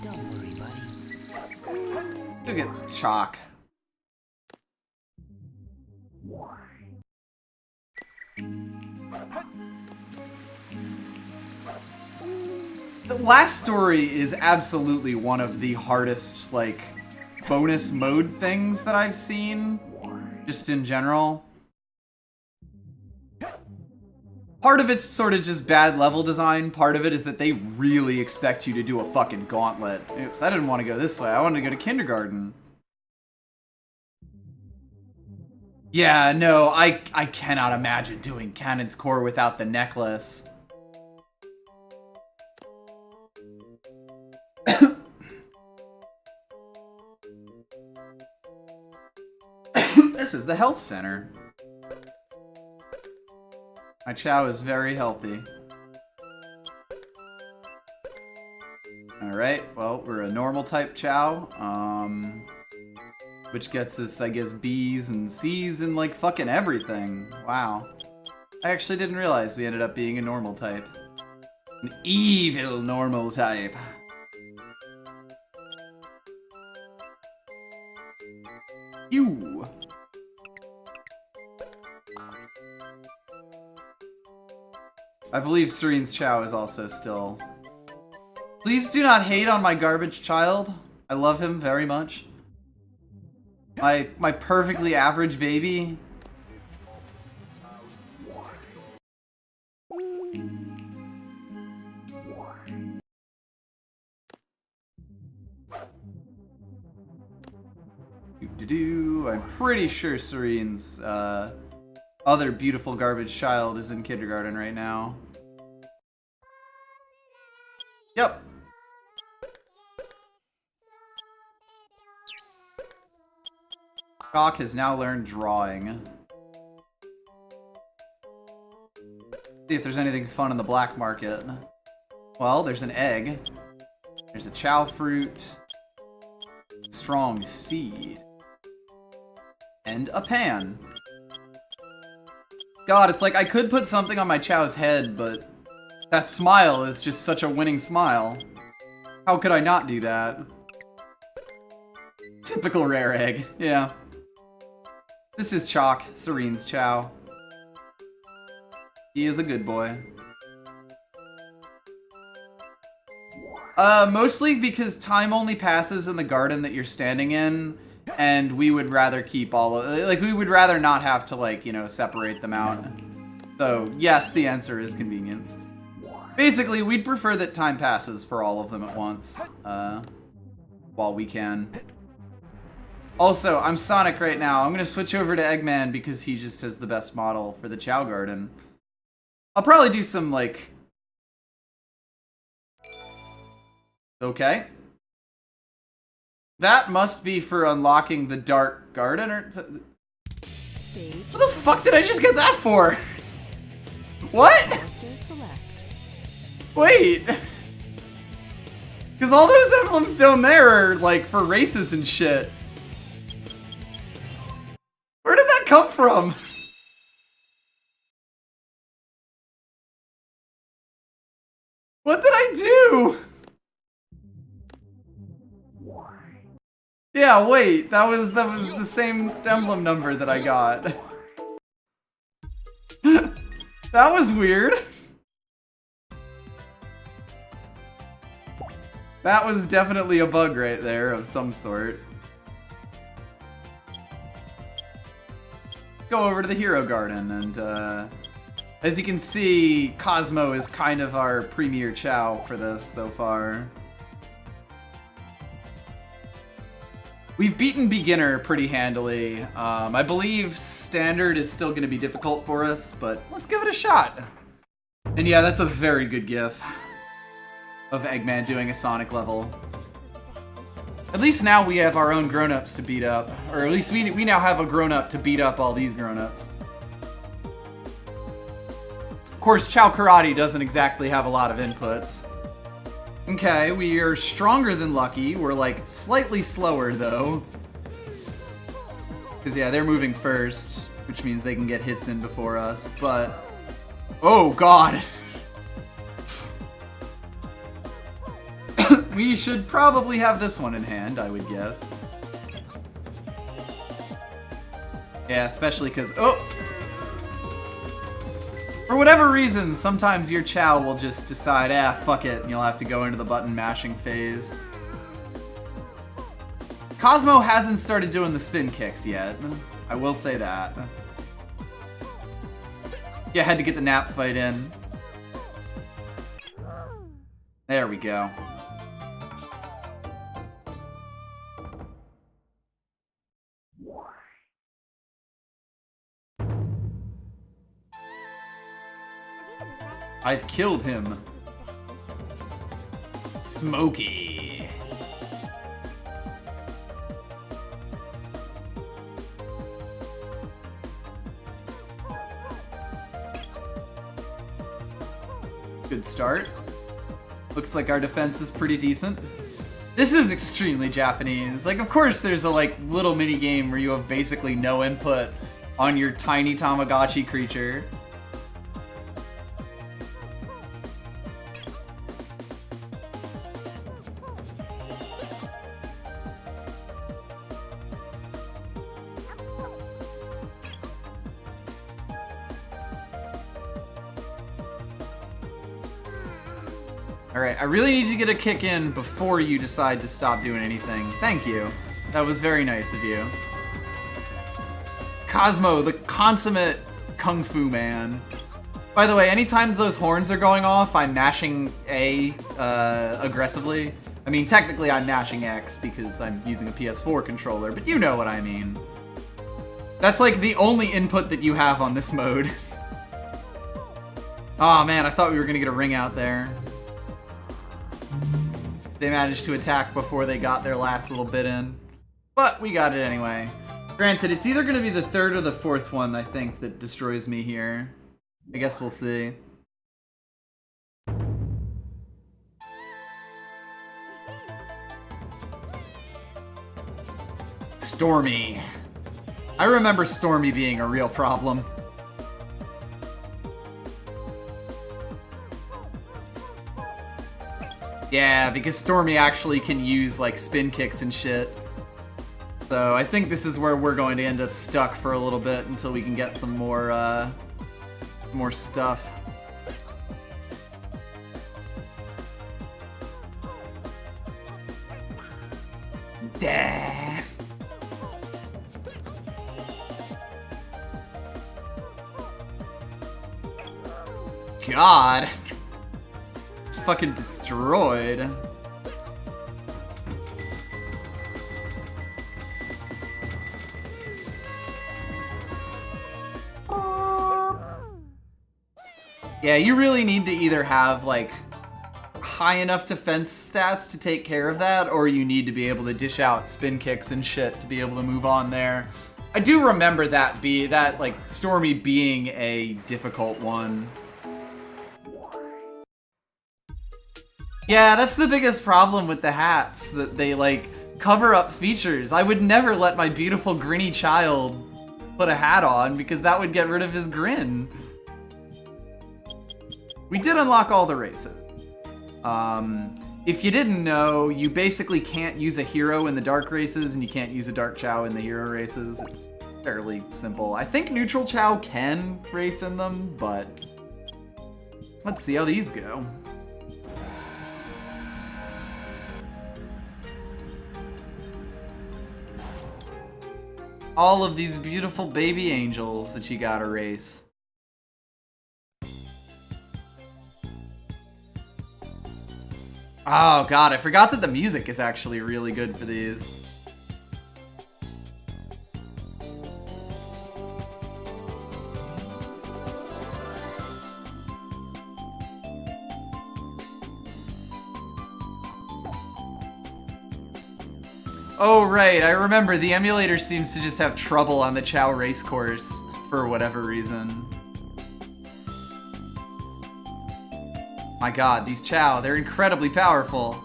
Don't worry, buddy. Look at Chalk. The last story is absolutely one of the hardest, like, bonus mode things that I've seen, just in general. Part of it's sort of just bad level design, part of it is that they really expect you to do a fucking gauntlet. Oops, I didn't want to go this way, I wanted to go to kindergarten. Yeah, no, I cannot imagine doing Cannon's Core without the necklace. This is the health center. My Chao is very healthy. Alright, well, we're a normal type Chao. Which gets us, I guess, B's and C's and, like, fucking everything. Wow. I actually didn't realize we ended up being a normal type. An evil normal type. You. I believe Serene's Chao is also still. Please do not hate on my garbage child. I love him very much. My perfectly average baby. I'm pretty sure Serene's other beautiful garbage child is in kindergarten right now. Yep. Doc has now learned drawing. See if there's anything fun in the black market. Well, there's an egg. There's a Chao fruit. Strong seed. And a pan. God, it's like I could put something on my Chao's head, but that smile is just such a winning smile. How could I not do that? Typical rare egg, yeah. This is Chalk, Serene's Chao. He is a good boy. Mostly because time only passes in the garden that you're standing in, and we would rather keep all of, like, we would rather not have to, like, you know, separate them out. So, yes, the answer is convenience. Basically, we'd prefer that time passes for all of them at once, while we can. Also, I'm Sonic right now. I'm gonna switch over to Eggman because he just has the best model for the Chao Garden. I'll probably do some, like... Okay. That must be for unlocking the Dark Garden, or... What the fuck did I just get that for? What? Wait. Because all those emblems down there are, like, for races and shit. Where did that come from? What did I do? Yeah, wait, that was the same emblem number that I got. That was weird. That was definitely a bug right there of some sort. Go over to the Hero Garden, and as you can see, Cosmo is kind of our premier Chao for this so far. We've beaten Beginner pretty handily. I believe Standard is still going to be difficult for us, but let's give it a shot. And yeah, that's a very good gif of Eggman doing a Sonic level. At least now we have our own grown-ups to beat up. Or at least we now have a grown-up to beat up all these grown-ups. Of course, Chao Karate doesn't exactly have a lot of inputs. Okay, we are stronger than Lucky. We're, like, slightly slower, though. Because, yeah, they're moving first, which means they can get hits in before us, but... Oh, God! We should probably have this one in hand, I would guess. Yeah, especially because... Oh! For whatever reason, sometimes your Chao will just decide, fuck it, and you'll have to go into the button mashing phase. Cosmo hasn't started doing the spin kicks yet. I will say that. Yeah, I had to get the nap fight in. There we go. I've killed him. Smokey. Good start. Looks like our defense is pretty decent. This is extremely Japanese. Like, of course there's a, like, little mini game where you have basically no input on your tiny Tamagotchi creature. Alright, I really need to get a kick in before you decide to stop doing anything. Thank you. That was very nice of you. Cosmo, the consummate kung fu man. By the way, anytime those horns are going off, I'm mashing A aggressively. I mean, technically I'm mashing X because I'm using a PS4 controller, but you know what I mean. That's like the only input that you have on this mode. Aw, man, I thought we were gonna get a ring out there. They managed to attack before they got their last little bit in. But we got it anyway. Granted, it's either going to be the third or the fourth one, I think, that destroys me here. I guess we'll see. Stormy. I remember Stormy being a real problem. Yeah, because Stormy actually can use, like, spin kicks and shit. So I think this is where we're going to end up stuck for a little bit until we can get some more, more stuff. Dah. God. It's fucking destroyed. Yeah, you really need to either have, like, high enough defense stats to take care of that, or you need to be able to dish out spin kicks and shit to be able to move on there. I do remember that like, Stormy being a difficult one. Yeah, that's the biggest problem with the hats, that they, like, cover up features. I would never let my beautiful grinny child put a hat on, because that would get rid of his grin. We did unlock all the races. If you didn't know, you basically can't use a hero in the dark races, and you can't use a dark Chao in the hero races. It's fairly simple. I think neutral Chao can race in them, but let's see how these go. All of these beautiful baby angels that you gotta race. Oh god, I forgot that the music is actually really good for these. Oh right, I remember the emulator seems to just have trouble on the Chao race course for whatever reason. My god, these Chao, they're incredibly powerful.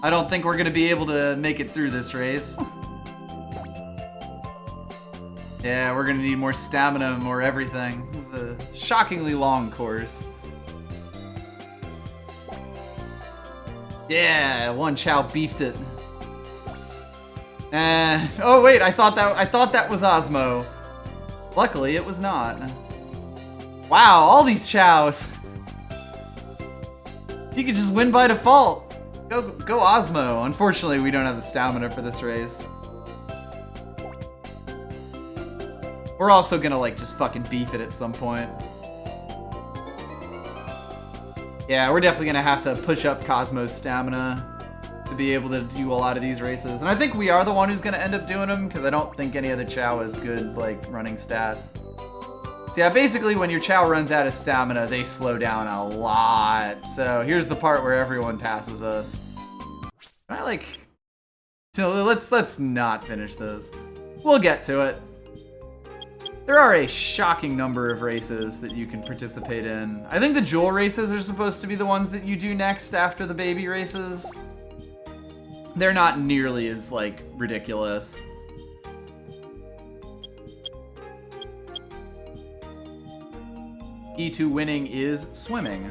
I don't think we're gonna be able to make it through this race. Yeah, we're gonna need more stamina, more everything. This is a shockingly long course. Yeah, one Chao beefed it. Oh wait, I thought that was Osmo. Luckily, it was not. Wow, all these Chaos. You could just win by default. Go Osmo. Unfortunately, we don't have the stamina for this race. We're also gonna like just fucking beef it at some point. Yeah, we're definitely gonna have to push up Cosmo's stamina to be able to do a lot of these races. And I think we are the one who's gonna end up doing them, because I don't think any other Chao has good like running stats. So yeah, basically when your Chao runs out of stamina, they slow down a lot. So here's the part where everyone passes us. I like... So let's not finish this. We'll get to it. There are a shocking number of races that you can participate in. I think the jewel races are supposed to be the ones that you do next after the baby races. They're not nearly as, like, ridiculous. Key to winning is swimming.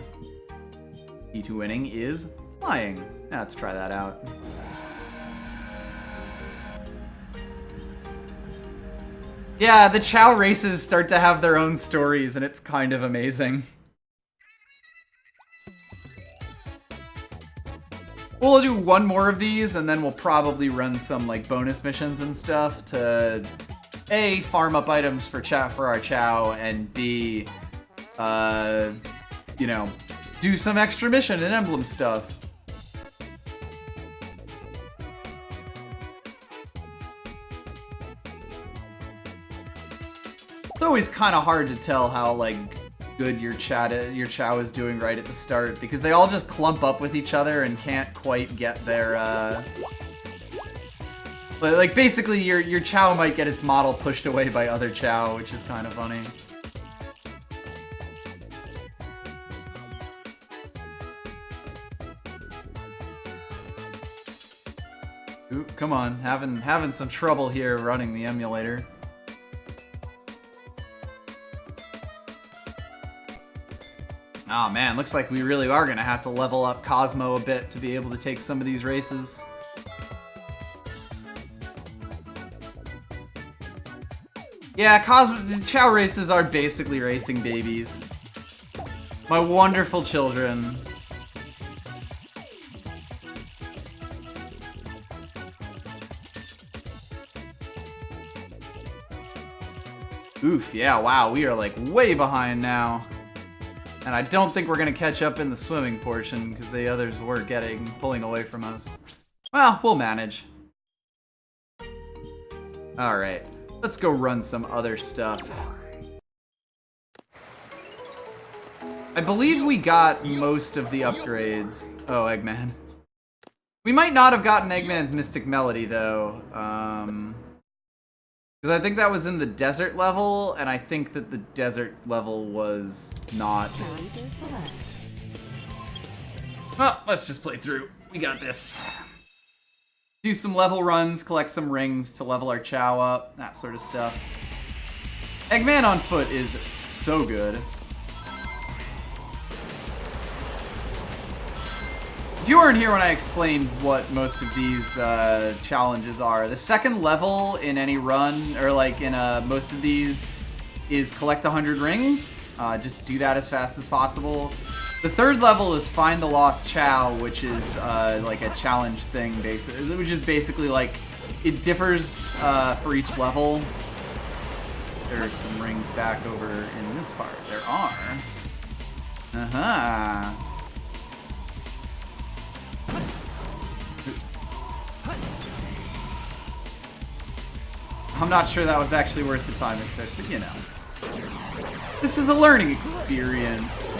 Key to winning is flying. Now let's try that out. Yeah, the Chao races start to have their own stories, and it's kind of amazing. We'll do one more of these, and then we'll probably run some like bonus missions and stuff to A, farm up items for our Chao, and B, you know, do some extra mission and emblem stuff. It's always kind of hard to tell how like good your Chao is doing right at the start, because they all just clump up with each other and can't quite get their like basically your Chao might get its model pushed away by other Chao, which is kind of funny. Ooh, come on, having some trouble here running the emulator. Oh man, looks like we really are gonna have to level up Cosmo a bit to be able to take some of these races. Yeah, Chao races are basically racing babies. My wonderful children. Oof, yeah, wow, we are like way behind now. And I don't think we're gonna catch up in the swimming portion because the others were pulling away from us. Well, we'll manage. Alright, let's go run some other stuff. I believe we got most of the upgrades. Oh, Eggman. We might not have gotten Eggman's Mystic Melody, though. Because I think that was in the desert level, and I think that the desert level was not. Well, let's just play through. We got this. Do some level runs, collect some rings to level our Chao up, that sort of stuff. Eggman on foot is so good. If you weren't here when I explained what most of these challenges are, the second level in any run, or like in most of these, is collect 100 rings. Just do that as fast as possible. The third level is find the lost Chao, which is like a challenge thing, basically, which is basically like, it differs for each level. There are some rings back over in this part. There are. Uh-huh. Oops. I'm not sure that was actually worth the time it took, but you know. This is a learning experience.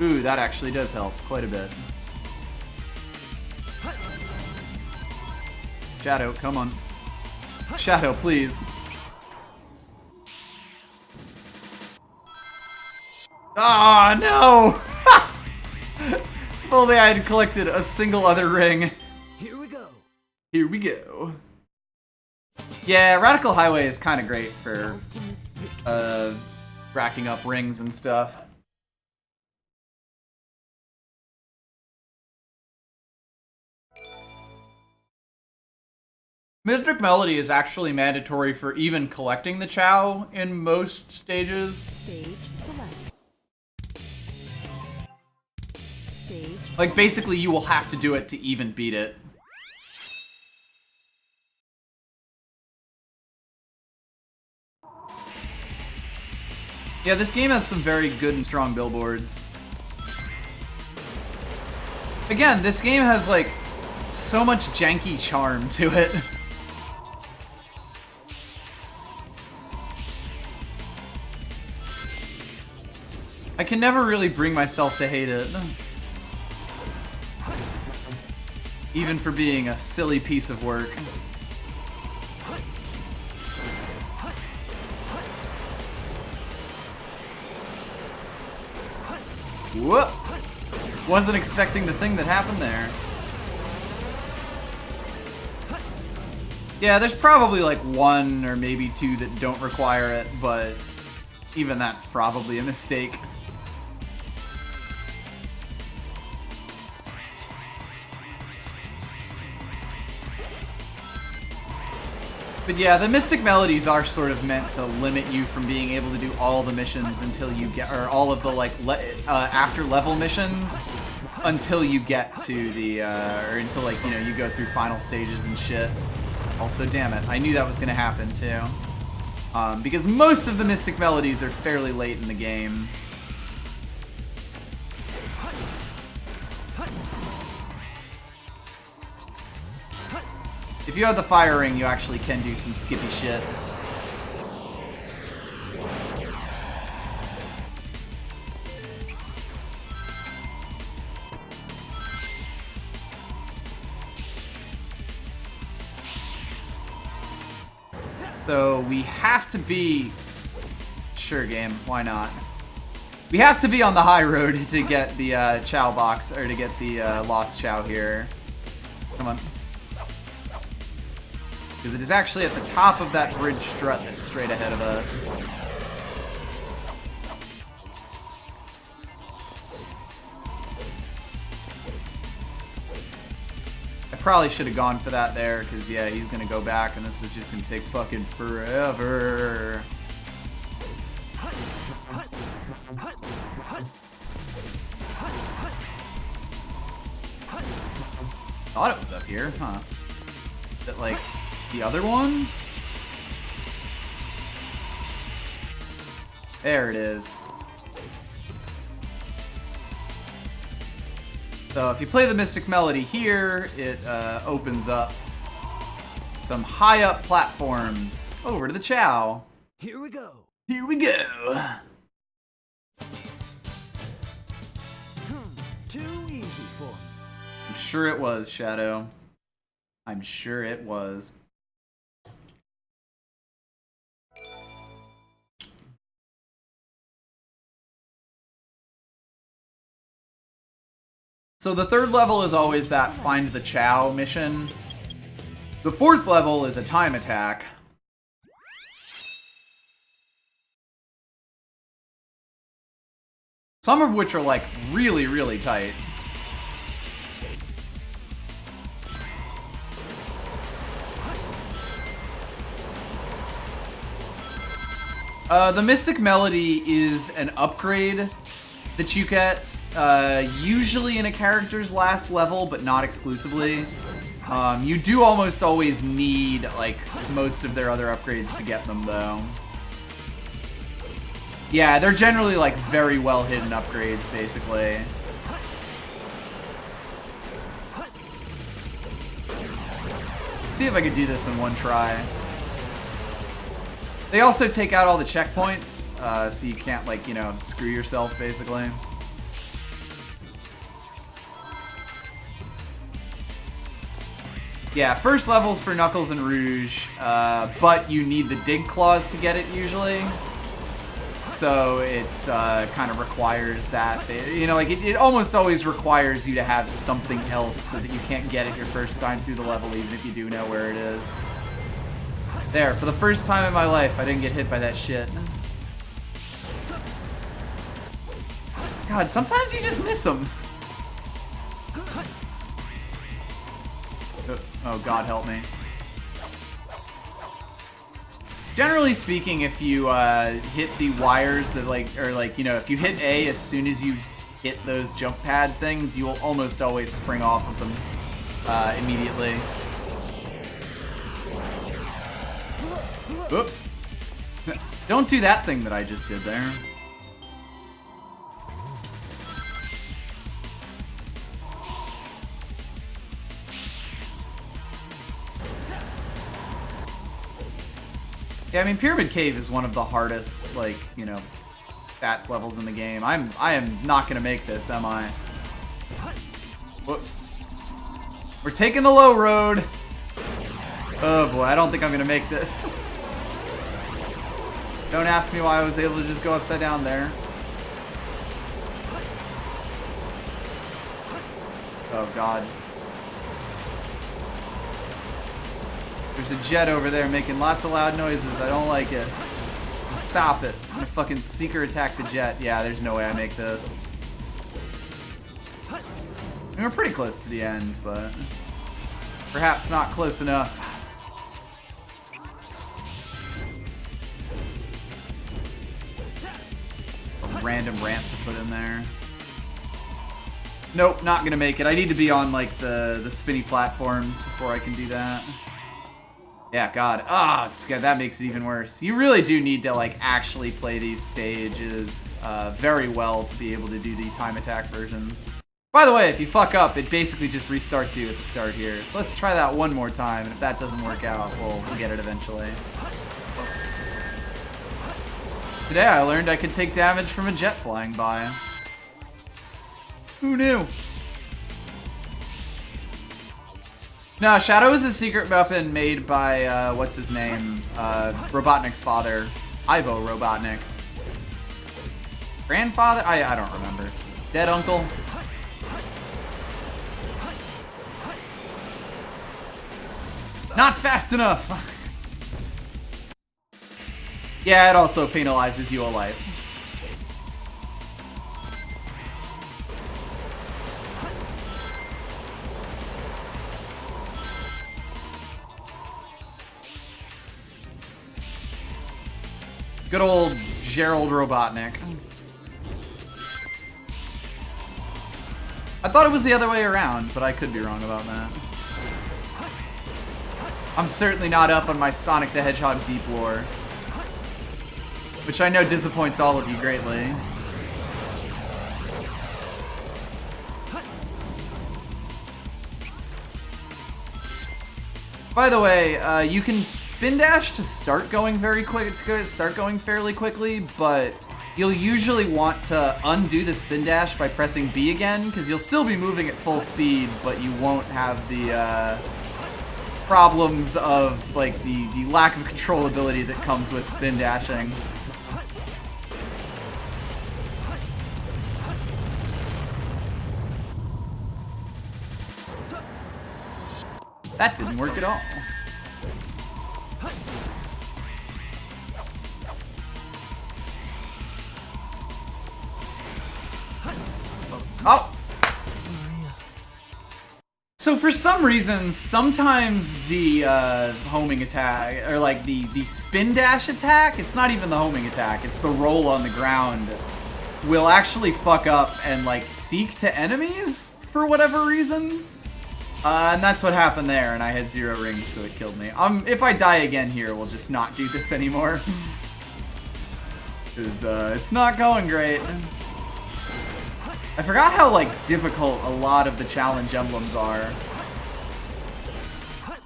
Ooh, that actually does help quite a bit. Shadow, come on. Shadow, please. Ah, no! If only I had collected a single other ring. Here we go. Here we go. Yeah, Radical Highway is kind of great for racking up rings and stuff. Mystic Melody is actually mandatory for even collecting the Chao in most stages. Stage select. Stage. Like, basically, you will have to do it to even beat it. Yeah, this game has some very good and strong billboards. Again, this game has, like, so much janky charm to it. I can never really bring myself to hate it. Even for being a silly piece of work. Whoop! Wasn't expecting the thing that happened there. Yeah, there's probably like one or maybe two that don't require it, but even that's probably a mistake. But yeah, the Mystic Melodies are sort of meant to limit you from being able to do all the missions until you get, or all of the like after level missions until you get to the, or until like, you know, you go through final stages and shit. Also, damn it, I knew that was gonna happen too. Because most of the Mystic Melodies are fairly late in the game. If you have the fire ring, you actually can do some skippy shit. So we have to be... Sure, game, why not? We have to be on the high road to get the Chao box, or to get the lost Chao here. Come on. Because it is actually at the top of that bridge strut that's straight ahead of us. I probably should have gone for that there, because yeah, he's going to go back and this is just going to take fucking forever. Thought it was up here, huh? Is it like the other one? There it is. So if you play the Mystic Melody here, it opens up some high up platforms over to the Chao. Here we go. Here we go. Too easy for me. I'm sure it was, Shadow. I'm sure it was. So the third level is always that find the Chao mission. The fourth level is a time attack. Some of which are like really, really tight. The Mystic Melody is an upgrade that you get usually in a character's last level, but not exclusively. You do almost always need like most of their other upgrades to get them, though. Yeah, they're generally like very well hidden upgrades, basically. Let's see if I could do this in one try. They also take out all the checkpoints, so you can't, like, you know, screw yourself, basically. Yeah, first level's for Knuckles and Rouge, but you need the dig claws to get it, usually. So it's kind of requires that. You know, like, it almost always requires you to have something else so that you can't get it your first time through the level, even if you do know where it is. There, for the first time in my life, I didn't get hit by that shit. God, sometimes you just miss them. Oh, God help me. Generally speaking, if you hit the wires that you know, if you hit A as soon as you hit those jump pad things, you will almost always spring off of them immediately. Oops. Don't do that thing that I just did there. Yeah, I mean, Pyramid Cave is one of the hardest, like, you know, stats levels in the game. I am not gonna make this, am I? Whoops. We're taking the low road. Oh boy, I don't think I'm gonna make this. Don't ask me why I was able to just go upside down there. Oh God. There's a jet over there making lots of loud noises. I don't like it. Stop it. I'm gonna fucking seeker attack the jet. Yeah, there's no way I make this. I mean, we're pretty close to the end, but perhaps not close enough. A random ramp to put in there. Nope, not gonna make it. I need to be on like the spinny platforms before I can do that. Yeah, God. Ah, God, that makes it even worse. You really do need to like actually play these stages very well to be able to do the time attack versions. By the way, if you fuck up, it basically just restarts you at the start here. So let's try that one more time, and if that doesn't work out, we'll get it eventually. Today I learned I could take damage from a jet flying by. Who knew? No, Shadow is a secret weapon made by, what's his name? Robotnik's father. Ivo Robotnik. Grandfather? I don't remember. Dead uncle? Not fast enough! Yeah, it also penalizes you a life. Good old Gerald Robotnik. I thought it was the other way around, but I could be wrong about that. I'm certainly not up on my Sonic the Hedgehog deep lore, which I know disappoints all of you greatly. By the way, you can spin dash to start going very quick. Start going fairly quickly, but you'll usually want to undo the spin dash by pressing B again, because you'll still be moving at full speed, but you won't have the problems of like the lack of controllability that comes with spin dashing. That didn't work at all. Oh! So for some reason, sometimes the homing attack, or like the spin dash attack, it's not even the homing attack, it's the roll on the ground, will actually fuck up and like seek to enemies for whatever reason. And that's what happened there, and I had 0 rings, so it killed me. If I die again here, we'll just not do this anymore. Because it's not going great. I forgot how, like, difficult a lot of the challenge emblems are.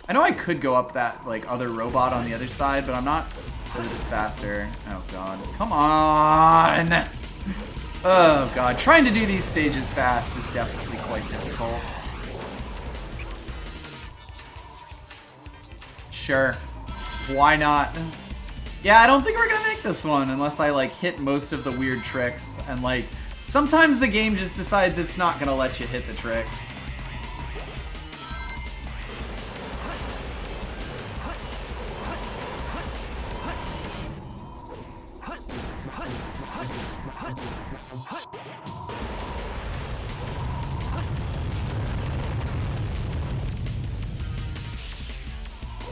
I know I could go up that, like, other robot on the other side, but I'm not sure that it's faster. Oh, God. Come on! Oh, God. Trying to do these stages fast is definitely quite difficult. Sure. Why not? Yeah, I don't think we're gonna make this one unless I, like, hit most of the weird tricks. And, like, sometimes the game just decides it's not gonna let you hit the tricks.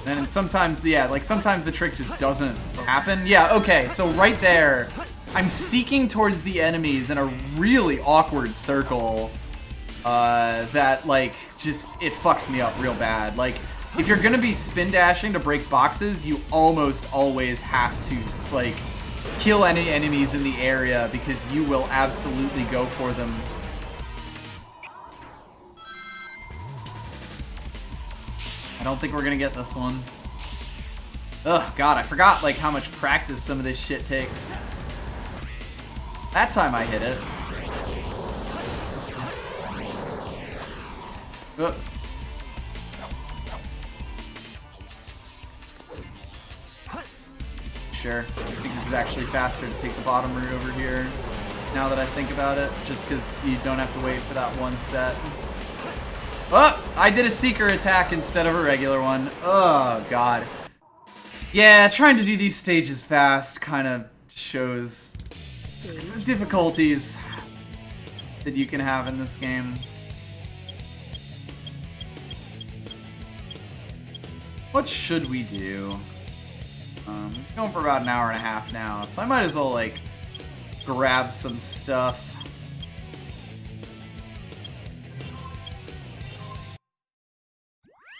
And sometimes, yeah, like sometimes the trick just doesn't happen. Yeah, okay, so right there, I'm seeking towards the enemies in a really awkward circle that, like, just, it fucks me up real bad. Like, if you're gonna be spin dashing to break boxes, you almost always have to, like, kill any enemies in the area because you will absolutely go for them. I don't think we're gonna get this one. Ugh, God, I forgot, like, how much practice some of this shit takes. That time I hit it. Ugh. Sure. I think this is actually faster to take the bottom route over here, now that I think about it, just because you don't have to wait for that one set. Oh! I did a seeker attack instead of a regular one. Oh, God. Yeah, trying to do these stages fast kind of shows difficulties that you can have in this game. What should we do? It's going for about an hour and a half now, so I might as well, like, grab some stuff.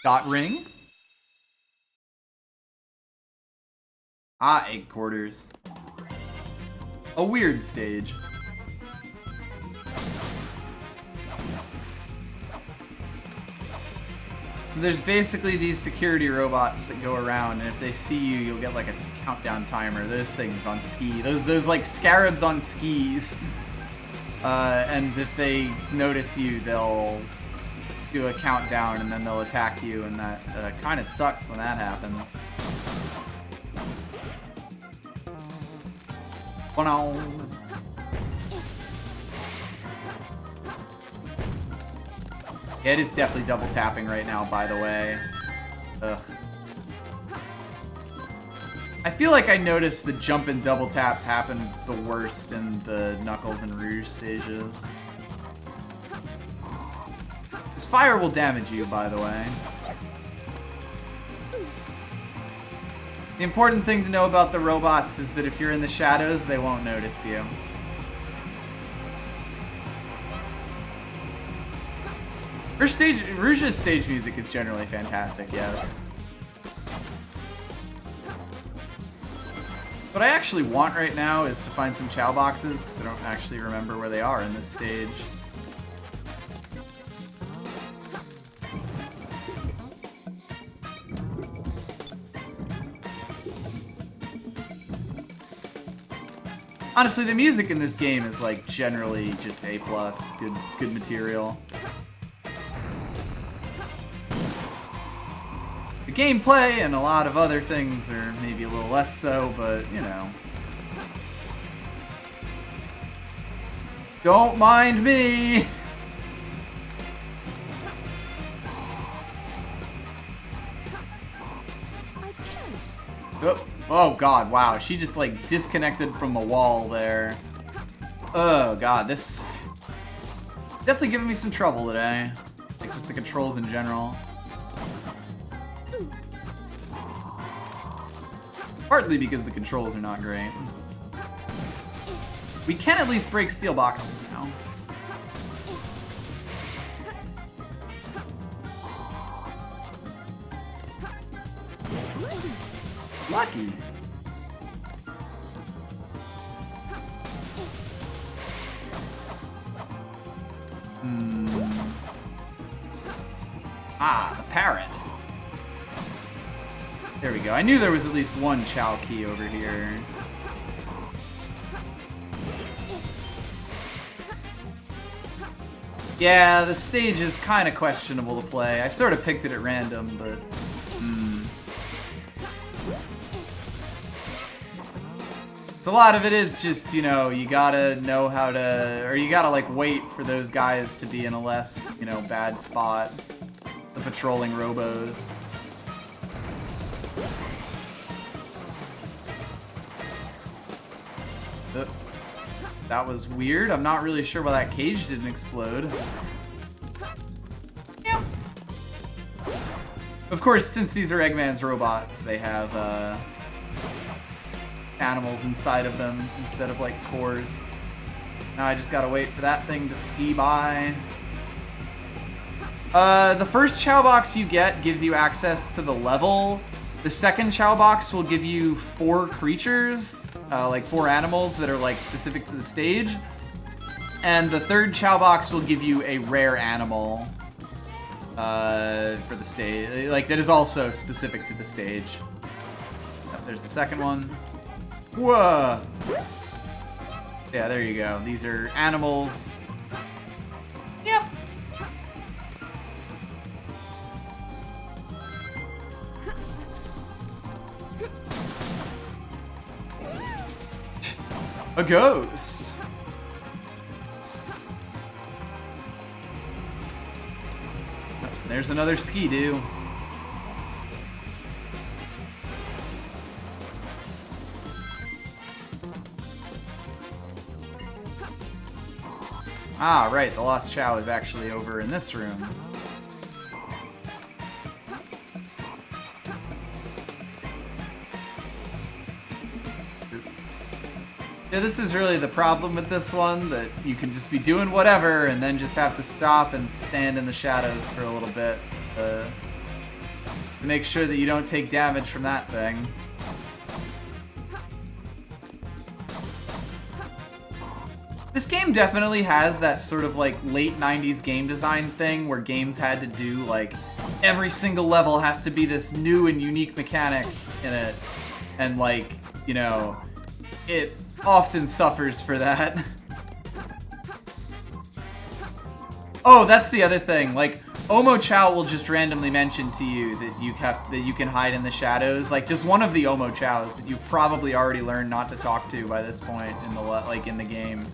Dot ring? Ah, egg quarters. A weird stage. So there's basically these security robots that go around, and if they see you, you'll get like a countdown timer. Those things on ski. Those like scarabs on skis. And if they notice you, they'll do a countdown and then they'll attack you, and that kind of sucks when that happens. Oh no. Yeah, it is definitely double tapping right now, by the way. Ugh. I feel like I noticed the jump and double taps happen the worst in the Knuckles and Rouge stages. This fire will damage you, by the way. The important thing to know about the robots is that if you're in the shadows, they won't notice you. Rouge's stage music is generally fantastic, yes. What I actually want right now is to find some Chao boxes, because I don't actually remember where they are in this stage. Honestly, the music in this game is like generally just A+, good material. The gameplay and a lot of other things are maybe a little less so, but you know. Don't mind me! I can't. Oh god, wow, she just like disconnected from the wall there. Oh god, this definitely giving me some trouble today. Like just the controls in general. Partly because the controls are not great. We can at least break steel boxes now. Lucky. Ah, the parrot. There we go. I knew there was at least one Chao key over here. Yeah, the stage is kind of questionable to play. I sort of picked it at random, but... So a lot of it is just, you know, you gotta know how to... Or you gotta, like, wait for those guys to be in a less, you know, bad spot. The patrolling robos. That was weird. I'm not really sure why that cage didn't explode. Yeah. Of course, since these are Eggman's robots, they have animals inside of them instead of like cores. Now I just gotta wait for that thing to ski by. The first Chao box you get gives you access to the level. The second Chao box will give you 4 creatures, like 4 animals that are like specific to the stage. And the third Chao box will give you a rare animal for the stage, like that is also specific to the stage. Oh, there's the second one. Whoa! Yeah, there you go. These are animals. Yep. A ghost. There's another ski-doo. Ah, right, the Lost Chao is actually over in this room. Yeah, this is really the problem with this one, that you can just be doing whatever and then just have to stop and stand in the shadows for a little bit to make sure that you don't take damage from that thing. This game definitely has that sort of like late 90s game design thing where games had to do like every single level has to be this new and unique mechanic in it, and like, you know, it often suffers for that. Oh, that's the other thing. Like, Omo Chao will just randomly mention to you that you can hide in the shadows. Like, just one of the Omo Chaos that you've probably already learned not to talk to by this point in the game.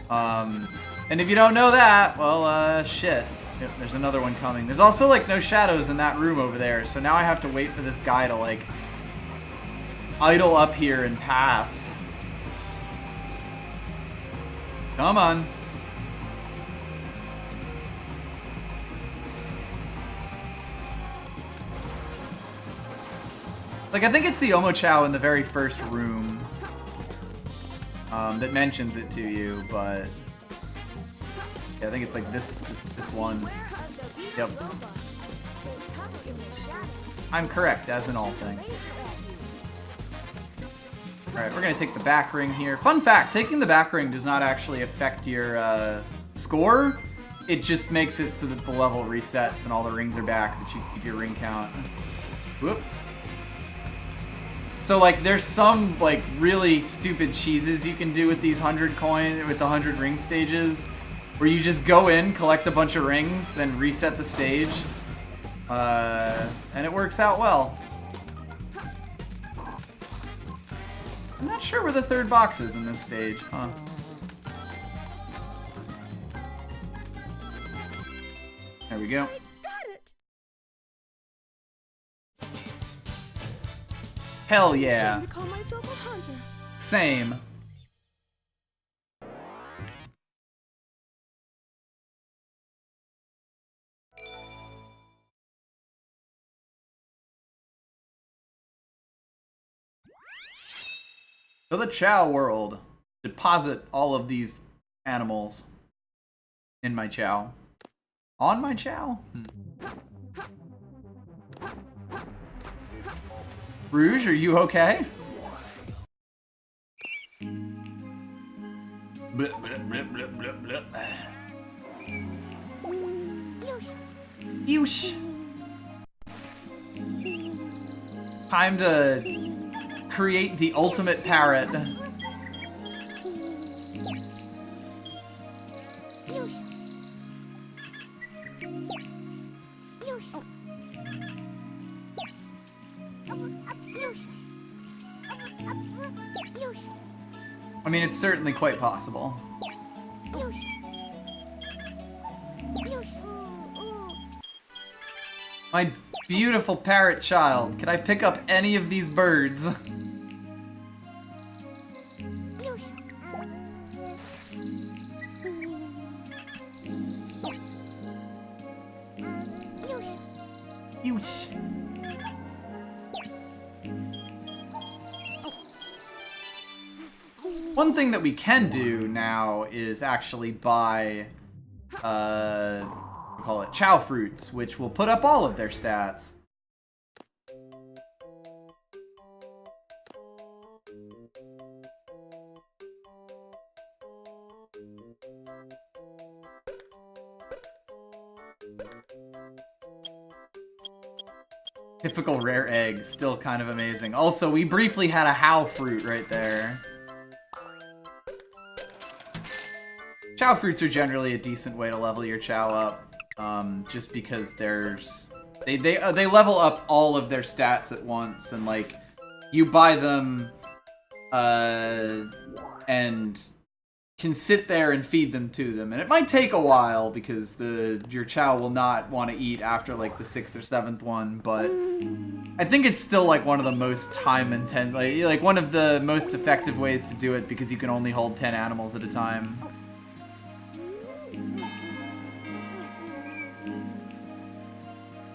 And if you don't know that, well, shit. Yep, there's another one coming. There's also like no shadows in that room over there, so now I have to wait for this guy to like idle up here and pass. Come on. Like, I think it's the Omo Chao in the very first room that mentions it to you, but yeah, I think it's like this one. Yep. I'm correct, as in all things. Alright, we're gonna take the back ring here. Fun fact, taking the back ring does not actually affect your score. It just makes it so that the level resets and all the rings are back, but you keep your ring count. Whoop. So like there's some like really stupid cheeses you can do with these 100 coin with the 100 ring stages where you just go in, collect a bunch of rings, then reset the stage. And it works out well. I'm not sure where the third box is in this stage, huh? There we go. Hell yeah. Call myself a hunter. Same. So the Chao world. Deposit all of these animals in my Chao. On my Chao? Rouge, are you okay? Blip, blip, blip, blip, blip, blip. Yeesh. Time to create the ultimate parrot. I mean, it's certainly quite possible. My beautiful parrot child, can I pick up any of these birds? Yeesh. One thing that we can do now is actually buy, we call it Chao fruits, which will put up all of their stats. Typical rare egg, still kind of amazing. Also, we briefly had a How fruit right there. Chao fruits are generally a decent way to level your Chao up, just because they level up all of their stats at once, and like you buy them and can sit there and feed them to them, and it might take a while because your Chao will not want to eat after like the 6th or 7th one, but I think it's still like one of the most time intense, like one of the most effective ways to do it because you can only hold 10 animals at a time.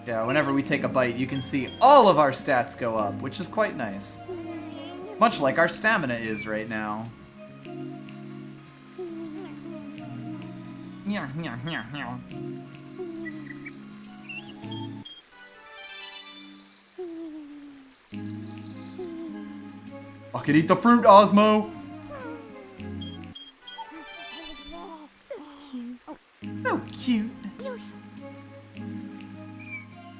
Yeah, whenever we take a bite, you can see all of our stats go up, which is quite nice. Much like our stamina is right now. I can eat the fruit, Osmo! So cute.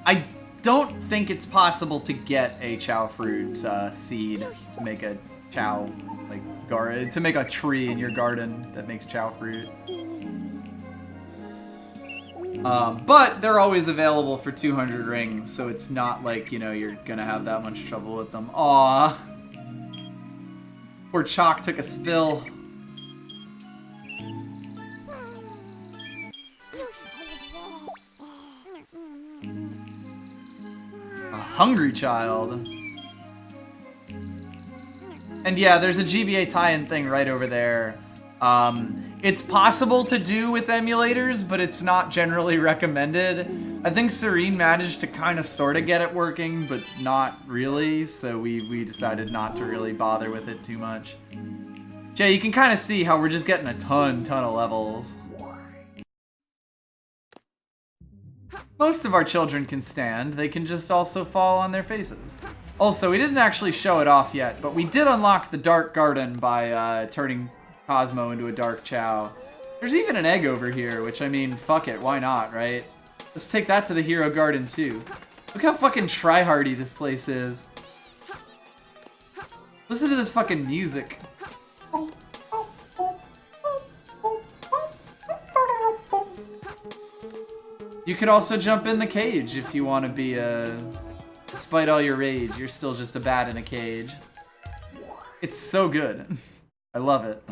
I don't think it's possible to get a Chao fruit seed to make a Chao garden, to make a tree in your garden that makes Chao fruit. But they're always available for 200 rings, so it's not like, you know, you're gonna have that much trouble with them. Aww. Poor Chalk took a spill. A hungry child. And yeah, there's a GBA tie-in thing right over there. It's possible to do with emulators, but it's not generally recommended. I think Serene managed to kind of sort of get it working, but not really, so we decided not to really bother with it too much. Yeah, you can kind of see how we're just getting a ton of levels. Most of our children can stand. They can just also fall on their faces. Also, we didn't actually show it off yet, but we did unlock the Dark Garden by turning Cosmo into a Dark Chao. There's even an egg over here, which, I mean, fuck it, why not, right? Let's take that to the Hero Garden, too. Look how fucking tryhardy this place is. Listen to this fucking music. You could also jump in the cage if you want to be a... Despite all your rage, you're still just a bat in a cage. It's so good. I love it.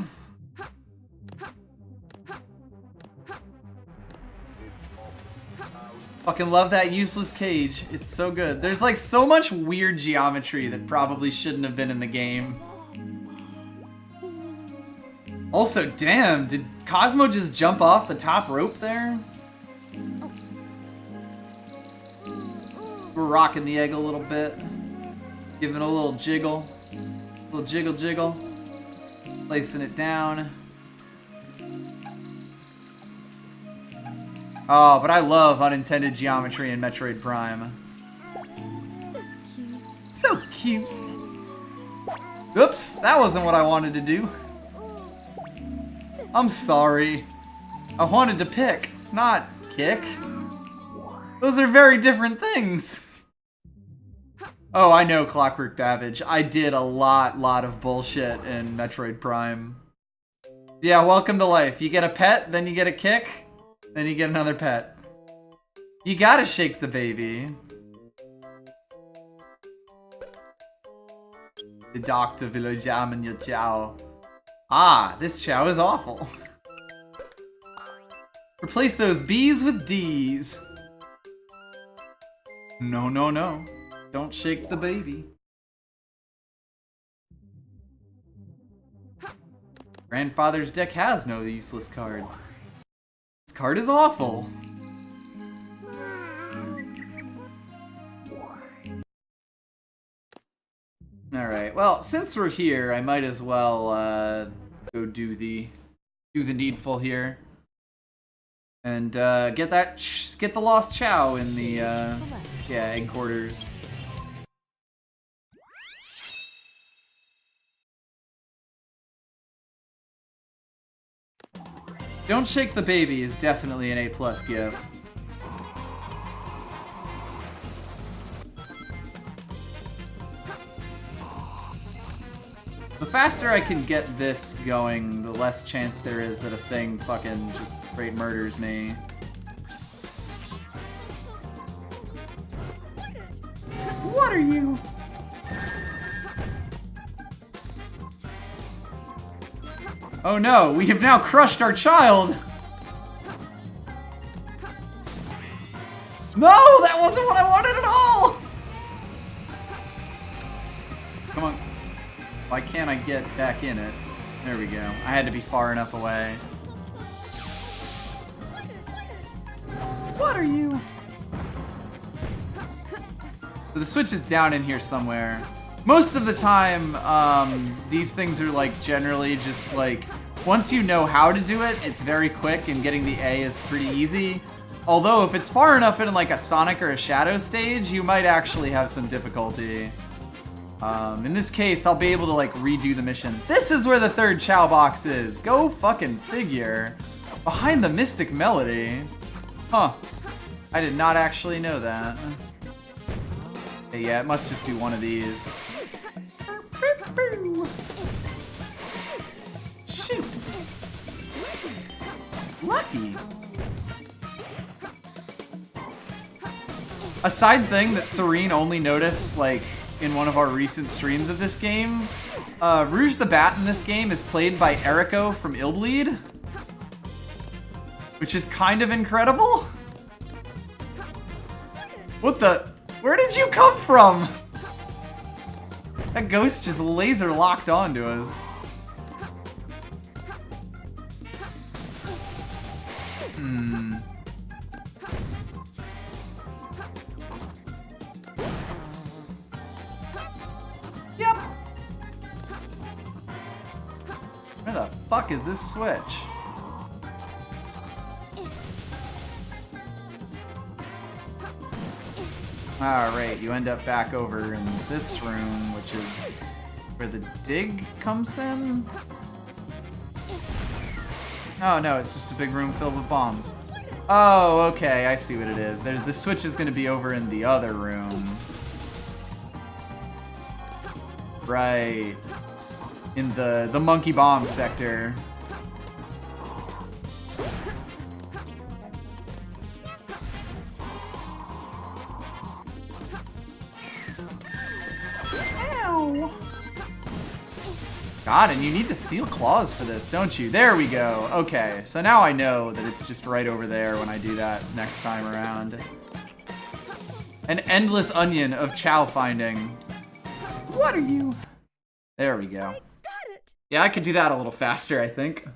Fucking love that useless cage. It's so good. There's like so much weird geometry that probably shouldn't have been in the game. Also, damn, did Cosmo just jump off the top rope there? We're rocking the egg a little bit. Giving it a little jiggle. A little jiggle jiggle. Placing it down. Oh, but I love unintended geometry in Metroid Prime. So cute. Oops, that wasn't what I wanted to do. I'm sorry. I wanted to pick, not kick. Those are very different things. Oh, I know, Clockwork Babbage. I did a lot of bullshit in Metroid Prime. Yeah, welcome to life. You get a pet, then you get a kick, then you get another pet. You gotta shake the baby. The doctor will examine your Chao. Ah, this Chao is awful. Replace those B's with D's. No, no, no. Don't shake the baby. Grandfather's deck has no useless cards. This card is awful. Alright, well, since we're here, I might as well go do the needful here. And get the lost Chao in the egg quarters. Don't Shake the Baby is definitely an A+ gift. The faster I can get this going, the less chance there is that a thing fucking just straight murders me. What are you? Oh no, we have now crushed our child! No, that wasn't what I wanted at all! Come on. Why can't I get back in it? There we go. I had to be far enough away. What are you? So the switch is down in here somewhere. Most of the time, these things are like generally just like, once you know how to do it, it's very quick and getting the A is pretty easy. Although if it's far enough in like a Sonic or a Shadow stage, you might actually have some difficulty. In this case, I'll be able to like redo the mission. This is where the third Chao box is. Go fucking figure. Behind the Mystic Melody. Huh. I did not actually know that. Okay, yeah, it must just be one of these. Shoot! Lucky! A side thing that Serene only noticed, like, in one of our recent streams of this game, Rouge the Bat in this game is played by Eriko from Illbleed, which is kind of incredible. What the? Where did you come from? That ghost just laser locked onto us. Yep. Where the fuck is this switch? Alright, you end up back over in this room, which is where the dig comes in? Oh no, it's just a big room filled with bombs. Oh, okay, I see what it is. The switch is going to be over in the other room. Right. In the monkey bomb sector. Ow. God, and you need the steel claws for this, don't you? There we go. Okay, so now I know that it's just right over there when I do that next time around. An endless onion of Chao finding. What are you? There we go. Got it. Yeah, I could do that a little faster, I think.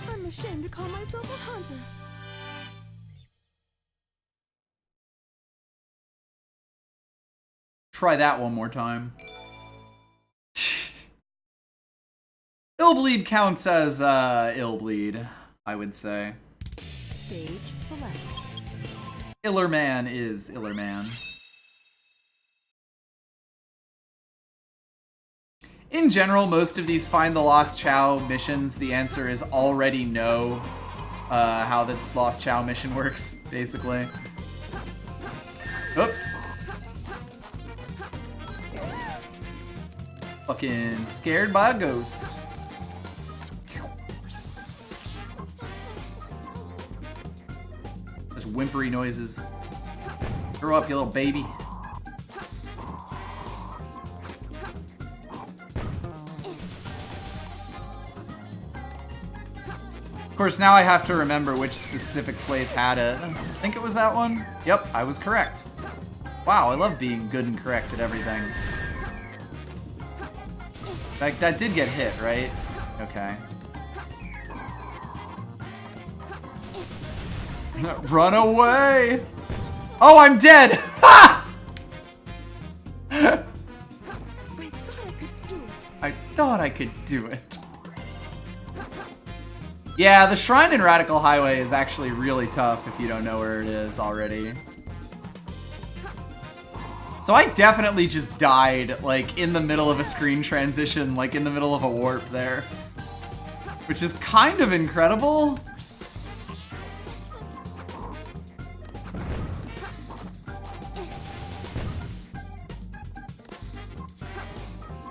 I'm ashamed to call myself a hunter. Try that one more time. Illbleed counts as Illbleed, I would say. Stage select. Illerman is Illerman. In general, most of these Find the Lost Chao missions, the answer is already no. How the Lost Chao mission works, basically. Oops. Fucking scared by a ghost. Those whimpery noises. Grow up, you little baby. Of course, now I have to remember which specific place had it. I think it was that one. Yep, I was correct. Wow, I love being good and correct at everything. Like, that did get hit, right? Okay. Run away! Oh, I'm dead! Ha! I thought I could do it. Yeah, the shrine in Radical Highway is actually really tough if you don't know where it is already. So I definitely just died, like, in the middle of a screen transition, like, in the middle of a warp there. Which is kind of incredible.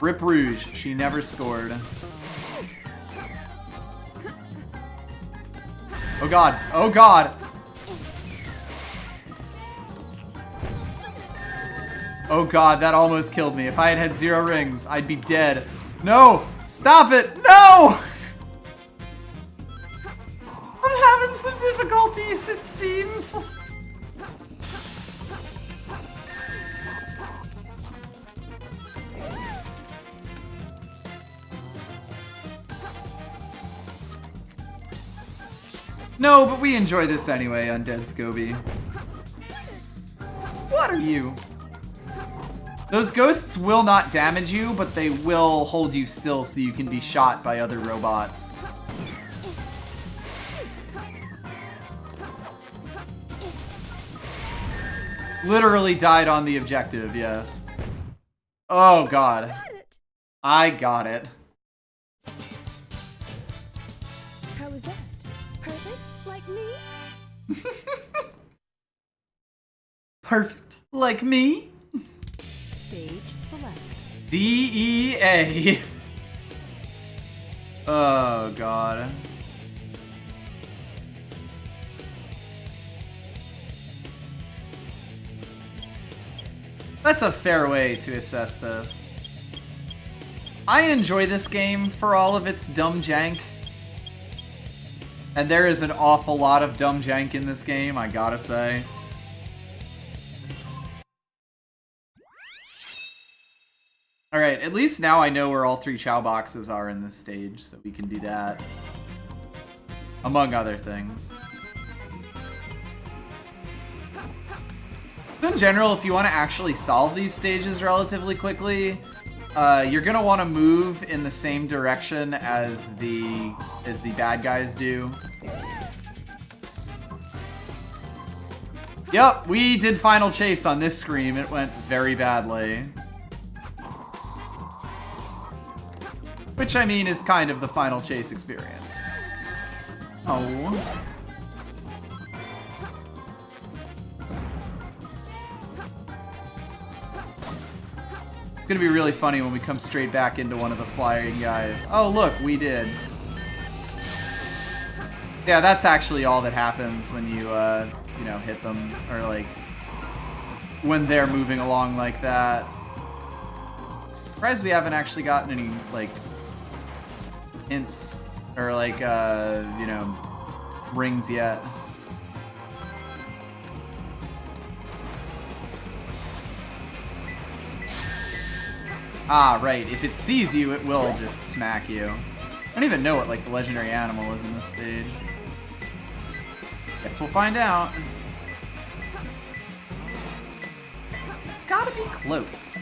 Rip Rouge, she never scored. Oh god, oh god! Oh god, that almost killed me. If I had had 0 rings, I'd be dead. No! Stop it! No! I'm having some difficulties, it seems. No, but we enjoy this anyway, Undead Scoby. What are you? Those ghosts will not damage you, but they will hold you still so you can be shot by other robots. Literally died on the objective, yes. Oh god. I got it. How was that? Perfect? Like me? Perfect. Like me? Stage select. DEA. Oh god. That's a fair way to assess this. I enjoy this game for all of its dumb jank. And there is an awful lot of dumb jank in this game, I gotta say. Alright, at least now I know where all 3 Chao boxes are in this stage, so we can do that. Among other things. In general, if you want to actually solve these stages relatively quickly, you're going to want to move in the same direction as the bad guys do. Yup, we did Final Chase on this scream. It went very badly. Which, I mean, is kind of the Final Chase experience. Oh. It's gonna be really funny when we come straight back into one of the flying guys. Oh, look, we did. Yeah, that's actually all that happens when you, you know, hit them, or like, when they're moving along like that. Surprised we haven't actually gotten any, like, hints, or like, you know, rings yet. Ah, right, if it sees you, it will just smack you. I don't even know what, like, the legendary animal is in this stage. Guess we'll find out. It's gotta be close.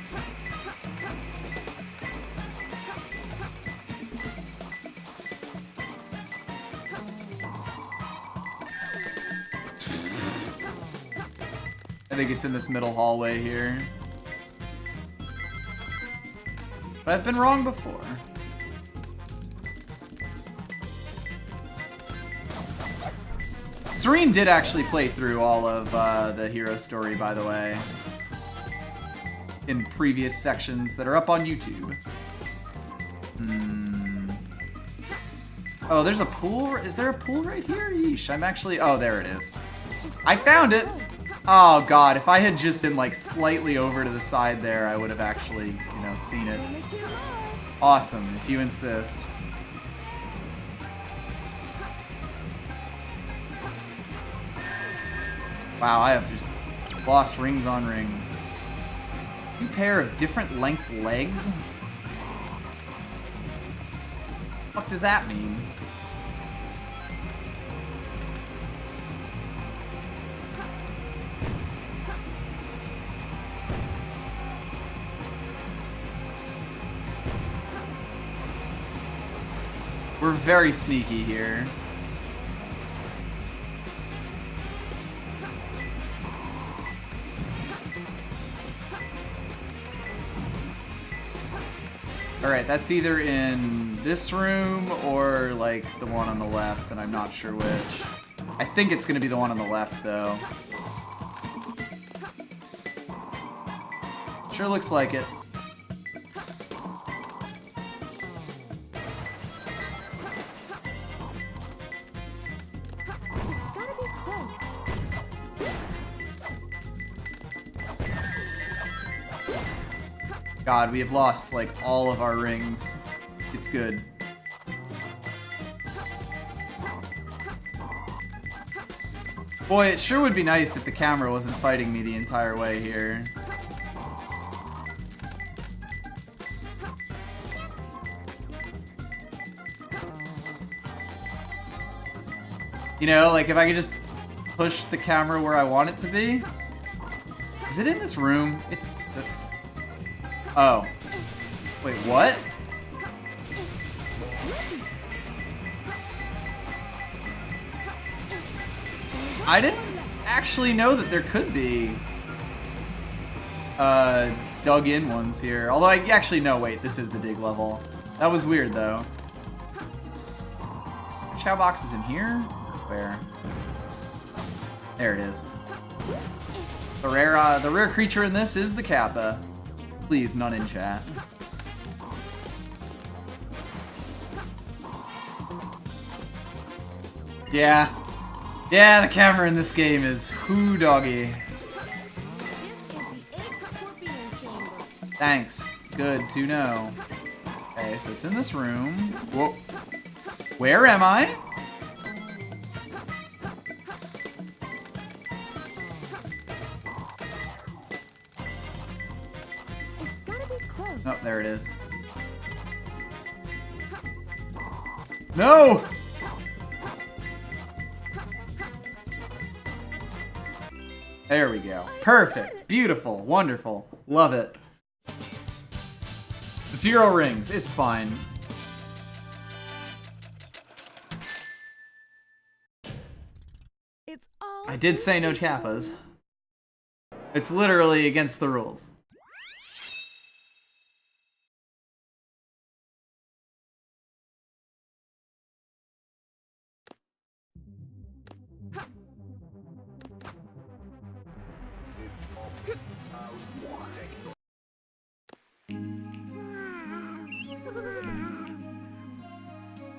I think it's in this middle hallway here. But I've been wrong before. Serene did actually play through all of the hero story, by the way, in previous sections that are up on YouTube. Oh, there's a pool? Is there a pool right here? Yeesh, I'm actually... Oh, there it is. I found it! Oh god, if I had just been like slightly over to the side there, I would have actually, you know, seen it. Awesome, if you insist. Wow, I have just lost rings on rings. 2 pair of different length legs? What does that mean? We're very sneaky here. Alright, that's either in this room or like the one on the left, and I'm not sure which. I think it's gonna be the one on the left though. Sure looks like it. God, we have lost, like, all of our rings. It's good. Boy, it sure would be nice if the camera wasn't fighting me the entire way here. You know, like, if I could just push the camera where I want it to be. Is it in this room? It's... Oh. Wait, what? I didn't actually know that there could be dug in ones here. Although I actually no, wait, this is the dig level. That was weird though. The Chao box is in here? Where? There it is. The rare creature in this is the Kappa. Please, none in chat. Yeah. Yeah, the camera in this game is whoo doggy. Thanks. Good to know. Okay, so it's in this room. Whoa. Where am I? Oh, there it is. No! There we go. Perfect. Beautiful. Wonderful. Love it. 0 rings. It's fine. I did say no Kappas. It's literally against the rules.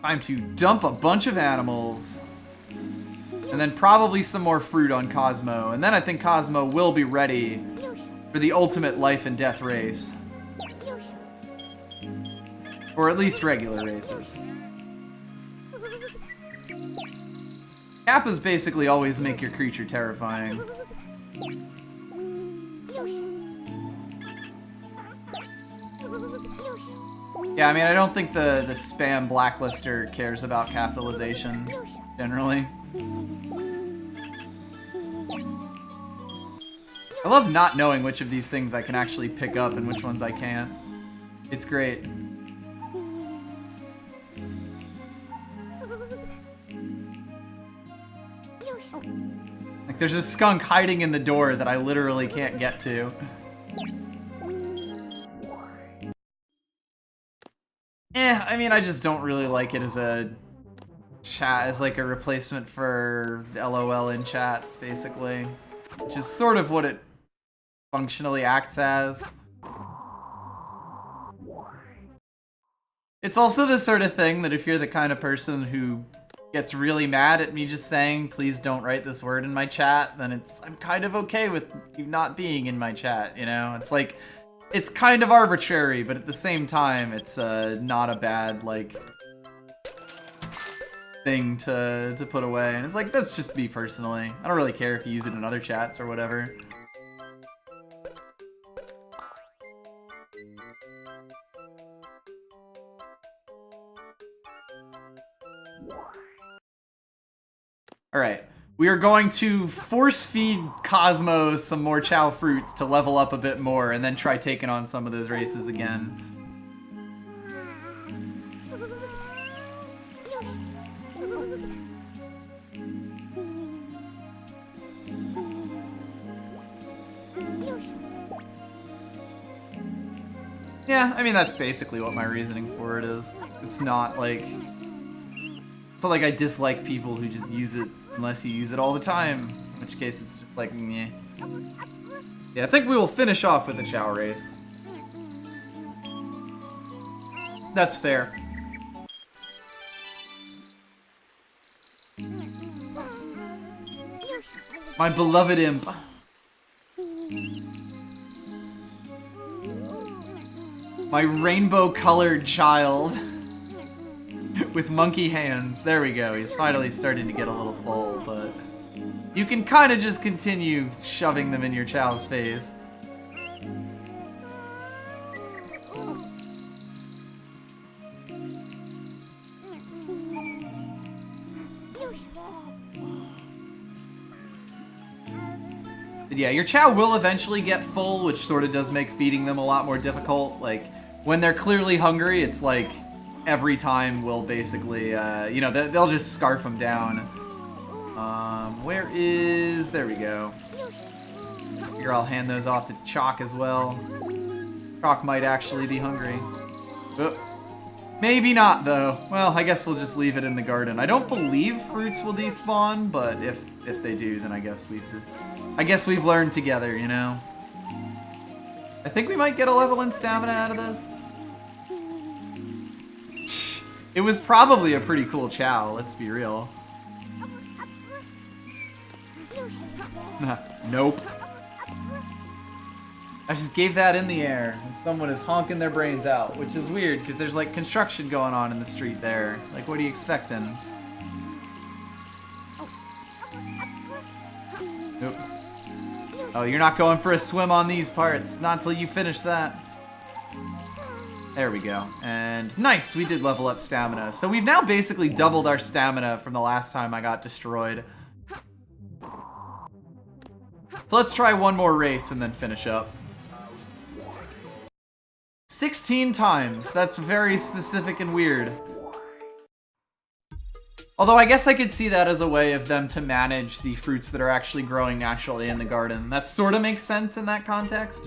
Time to dump a bunch of animals. And then probably some more fruit on Cosmo. And then I think Cosmo will be ready for the ultimate life and death race. Or at least regular races. Kappas basically always make your creature terrifying. Yeah, I mean, I don't think the spam blacklister cares about capitalization, generally. I love not knowing which of these things I can actually pick up and which ones I can't. It's great. Like, there's a skunk hiding in the door that I literally can't get to. I mean, I just don't really like it as a chat, as like a replacement for LOL in chats, basically. Which is sort of what it functionally acts as. It's also the sort of thing that if you're the kind of person who gets really mad at me just saying, please don't write this word in my chat, then I'm kind of okay with you not being in my chat, you know? It's like, it's kind of arbitrary, but at the same time, it's not a bad, like, thing to put away. And it's like, that's just me personally. I don't really care if you use it in other chats or whatever. Alright, we are going to force feed Cosmo some more Chao fruits to level up a bit more and then try taking on some of those races again. Yeah, I mean, that's basically what my reasoning for it is. It's not like I dislike people who just use it unless you use it all the time, in which case it's just like, meh. Yeah, I think we will finish off with the Chao race. That's fair. My beloved imp. My rainbow-colored child. With monkey hands. There we go. He's finally starting to get a little full, but you can kind of just continue shoving them in your Chao's face. But yeah, your Chao will eventually get full, which sort of does make feeding them a lot more difficult. Like, when they're clearly hungry, it's like every time will basically, you know, they'll just scarf them down. There we go. Here, I'll hand those off to Chalk as well. Chalk might actually be hungry. Oh, maybe not, though. Well, I guess we'll just leave it in the garden. I don't believe fruits will despawn, but if they do, then I guess we've learned together, you know? I think we might get a level in stamina out of this. It was probably a pretty cool Chao, let's be real. Nope. I just gave that in the air, and someone is honking their brains out, which is weird, because there's, like, construction going on in the street there. Like, what are you expecting? Nope. Oh, you're not going for a swim on these parts. Not until you finish that. There we go. And nice, we did level up stamina. So we've now basically doubled our stamina from the last time I got destroyed. So let's try one more race and then finish up. 16 times. That's very specific and weird. Although I guess I could see that as a way of them to manage the fruits that are actually growing naturally in the garden. That sort of makes sense in that context.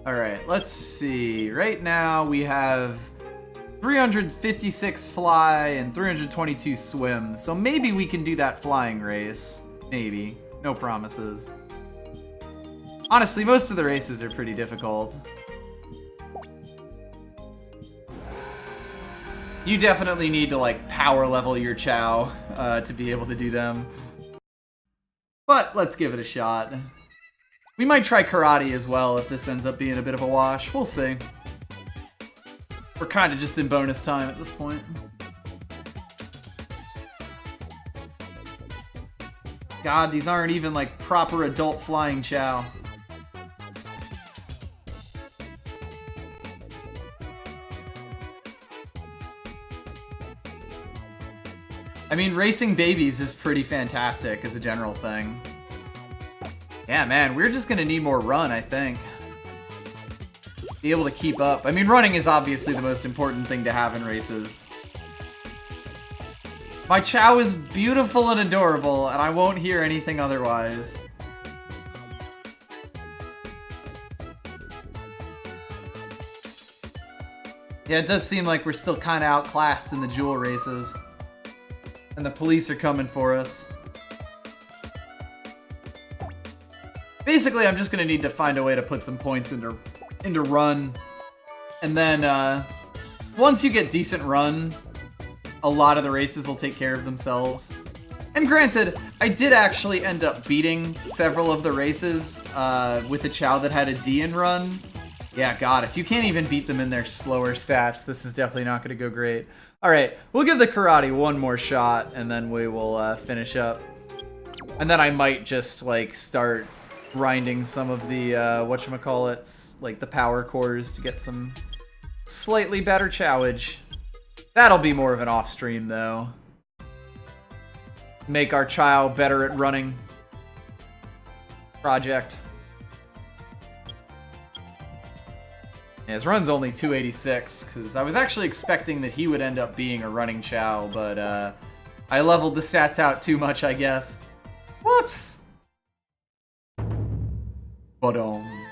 Alright, let's see. Right now we have 356 fly and 322 swim. So maybe we can do that flying race. Maybe. No promises. Honestly, most of the races are pretty difficult. You definitely need to, like, power level your Chao to be able to do them. But let's give it a shot. We might try karate as well if this ends up being a bit of a wash. We'll see. We're kind of just in bonus time at this point. God, these aren't even, like, proper adult flying Chao. I mean, racing babies is pretty fantastic as a general thing. Yeah, man, we're just gonna need more run, I think. Be able to keep up. I mean, running is obviously the most important thing to have in races. My Chao is beautiful and adorable, and I won't hear anything otherwise. Yeah, it does seem like we're still kind of outclassed in the jewel races. And the police are coming for us. Basically, I'm just gonna need to find a way to put some points into run. And then, once you get decent run, a lot of the races will take care of themselves. And granted, I did actually end up beating several of the races with a Chao that had a D in run. Yeah, God, if you can't even beat them in their slower stats, this is definitely not gonna go great. Alright, we'll give the karate one more shot, and then we will finish up. And then I might just, like, start grinding some of the, whatchamacallits, like the power cores to get some slightly better chowage. That'll be more of an off-stream, though. Make our Chao better at running. Project. Yeah, his run's only 286, because I was actually expecting that he would end up being a running Chao, but I leveled the stats out too much, I guess. Whoops! Ba-dum.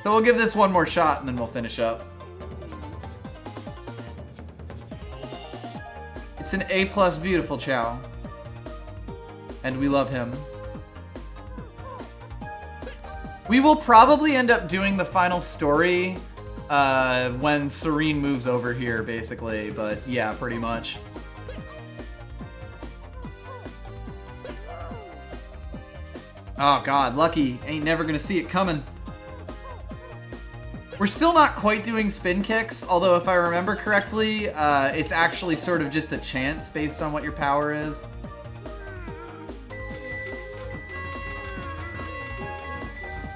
So we'll give this one more shot, and then we'll finish up. It's an A+ beautiful Chao. And we love him. We will probably end up doing the final story when Serene moves over here, basically. But yeah, pretty much. Oh God, Lucky ain't never gonna see it coming. We're still not quite doing spin kicks, although if I remember correctly, it's actually sort of just a chance based on what your power is.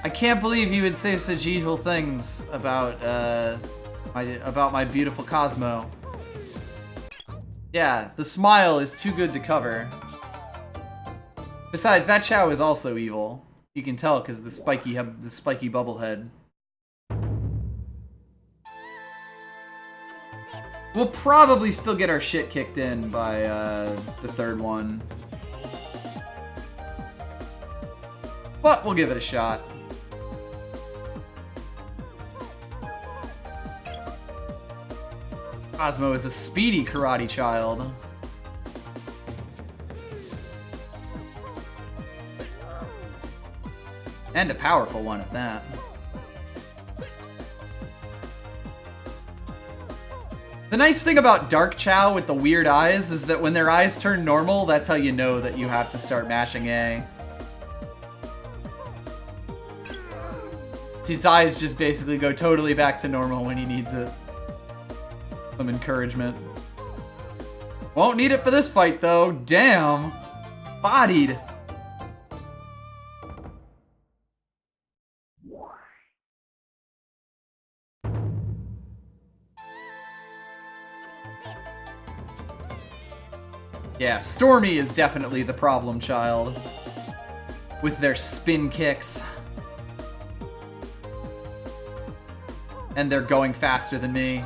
I can't believe you would say such evil things about my beautiful Cosmo. Yeah, the smile is too good to cover. Besides, that Chao is also evil. You can tell because the spiky bubble head. We'll probably still get our shit kicked in by the third one. But we'll give it a shot. Cosmo is a speedy karate child. And a powerful one at that. The nice thing about Dark Chao with the weird eyes is that when their eyes turn normal, that's how you know that you have to start mashing A. His eyes just basically go totally back to normal when he needs it. Some encouragement. Won't need it for this fight, though. Damn. Bodied. Yeah, Stormy is definitely the problem child. With their spin kicks. and they're going faster than me.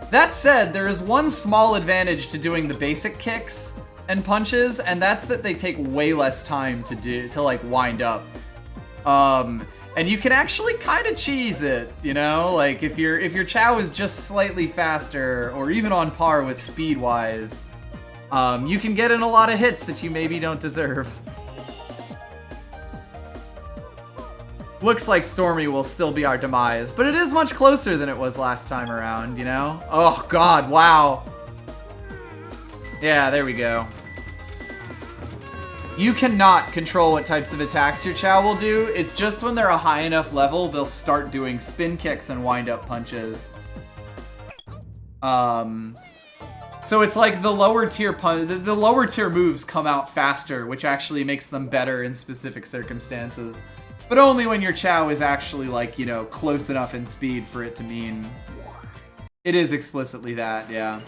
That said, there is one small advantage to doing the basic kicks and punches, and that's that they take way less time to like wind up. And you can actually kind of cheese it, you know? Like if your Chao is just slightly faster or even on par with speed-wise, you can get in a lot of hits that you maybe don't deserve. Looks like Stormy will still be our demise, but it is much closer than it was last time around, you know? Oh god, wow. Yeah, there we go. You cannot control what types of attacks your Chao will do. It's just when they're a high enough level, they'll start doing spin kicks and wind-up punches. So it's like the lower tier the lower tier moves come out faster, which actually makes them better in specific circumstances. But only when your Chao is actually, like, you know, close enough in speed for it to mean it is explicitly that, yeah.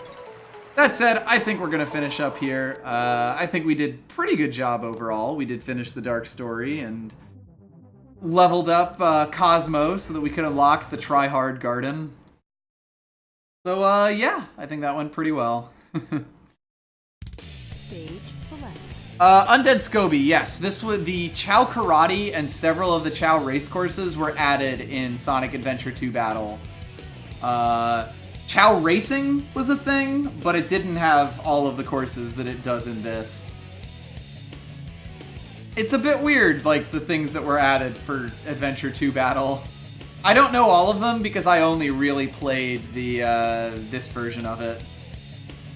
That said, I think we're going to finish up here. I think we did pretty good job overall. We did finish the Dark Story and leveled up Cosmo so that we could unlock the Try-Hard Garden. So, yeah, I think that went pretty well. Stage select. Undead Scoby, yes. This was the Chao Karate and several of the Chao race courses were added in Sonic Adventure 2 Battle. Chao Racing was a thing, but it didn't have all of the courses that it does in this. It's a bit weird, like, the things that were added for Adventure 2 Battle. I don't know all of them because I only really played the this version of it.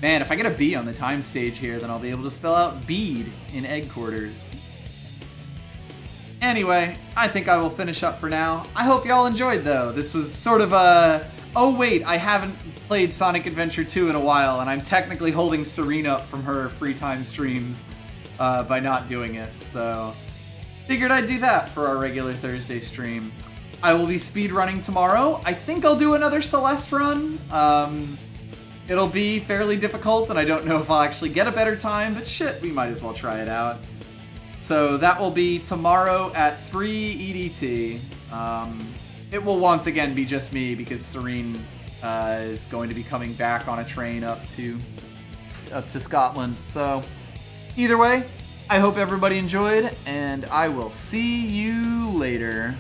Man, if I get a B on the time stage here, then I'll be able to spell out bead in egg quarters. Anyway, I think I will finish up for now. I hope y'all enjoyed, though. This was sort of a... Oh wait, I haven't played Sonic Adventure 2 in a while, and I'm technically holding Serene up from her free time streams by not doing it, so... Figured I'd do that for our regular Thursday stream. I will be speedrunning tomorrow. I think I'll do another Celeste run. It'll be fairly difficult, and I don't know if I'll actually get a better time, but shit, we might as well try it out. So that will be tomorrow at 3 EDT. It will once again be just me because Serene is going to be coming back on a train up to Scotland. So either way, I hope everybody enjoyed, and I will see you later.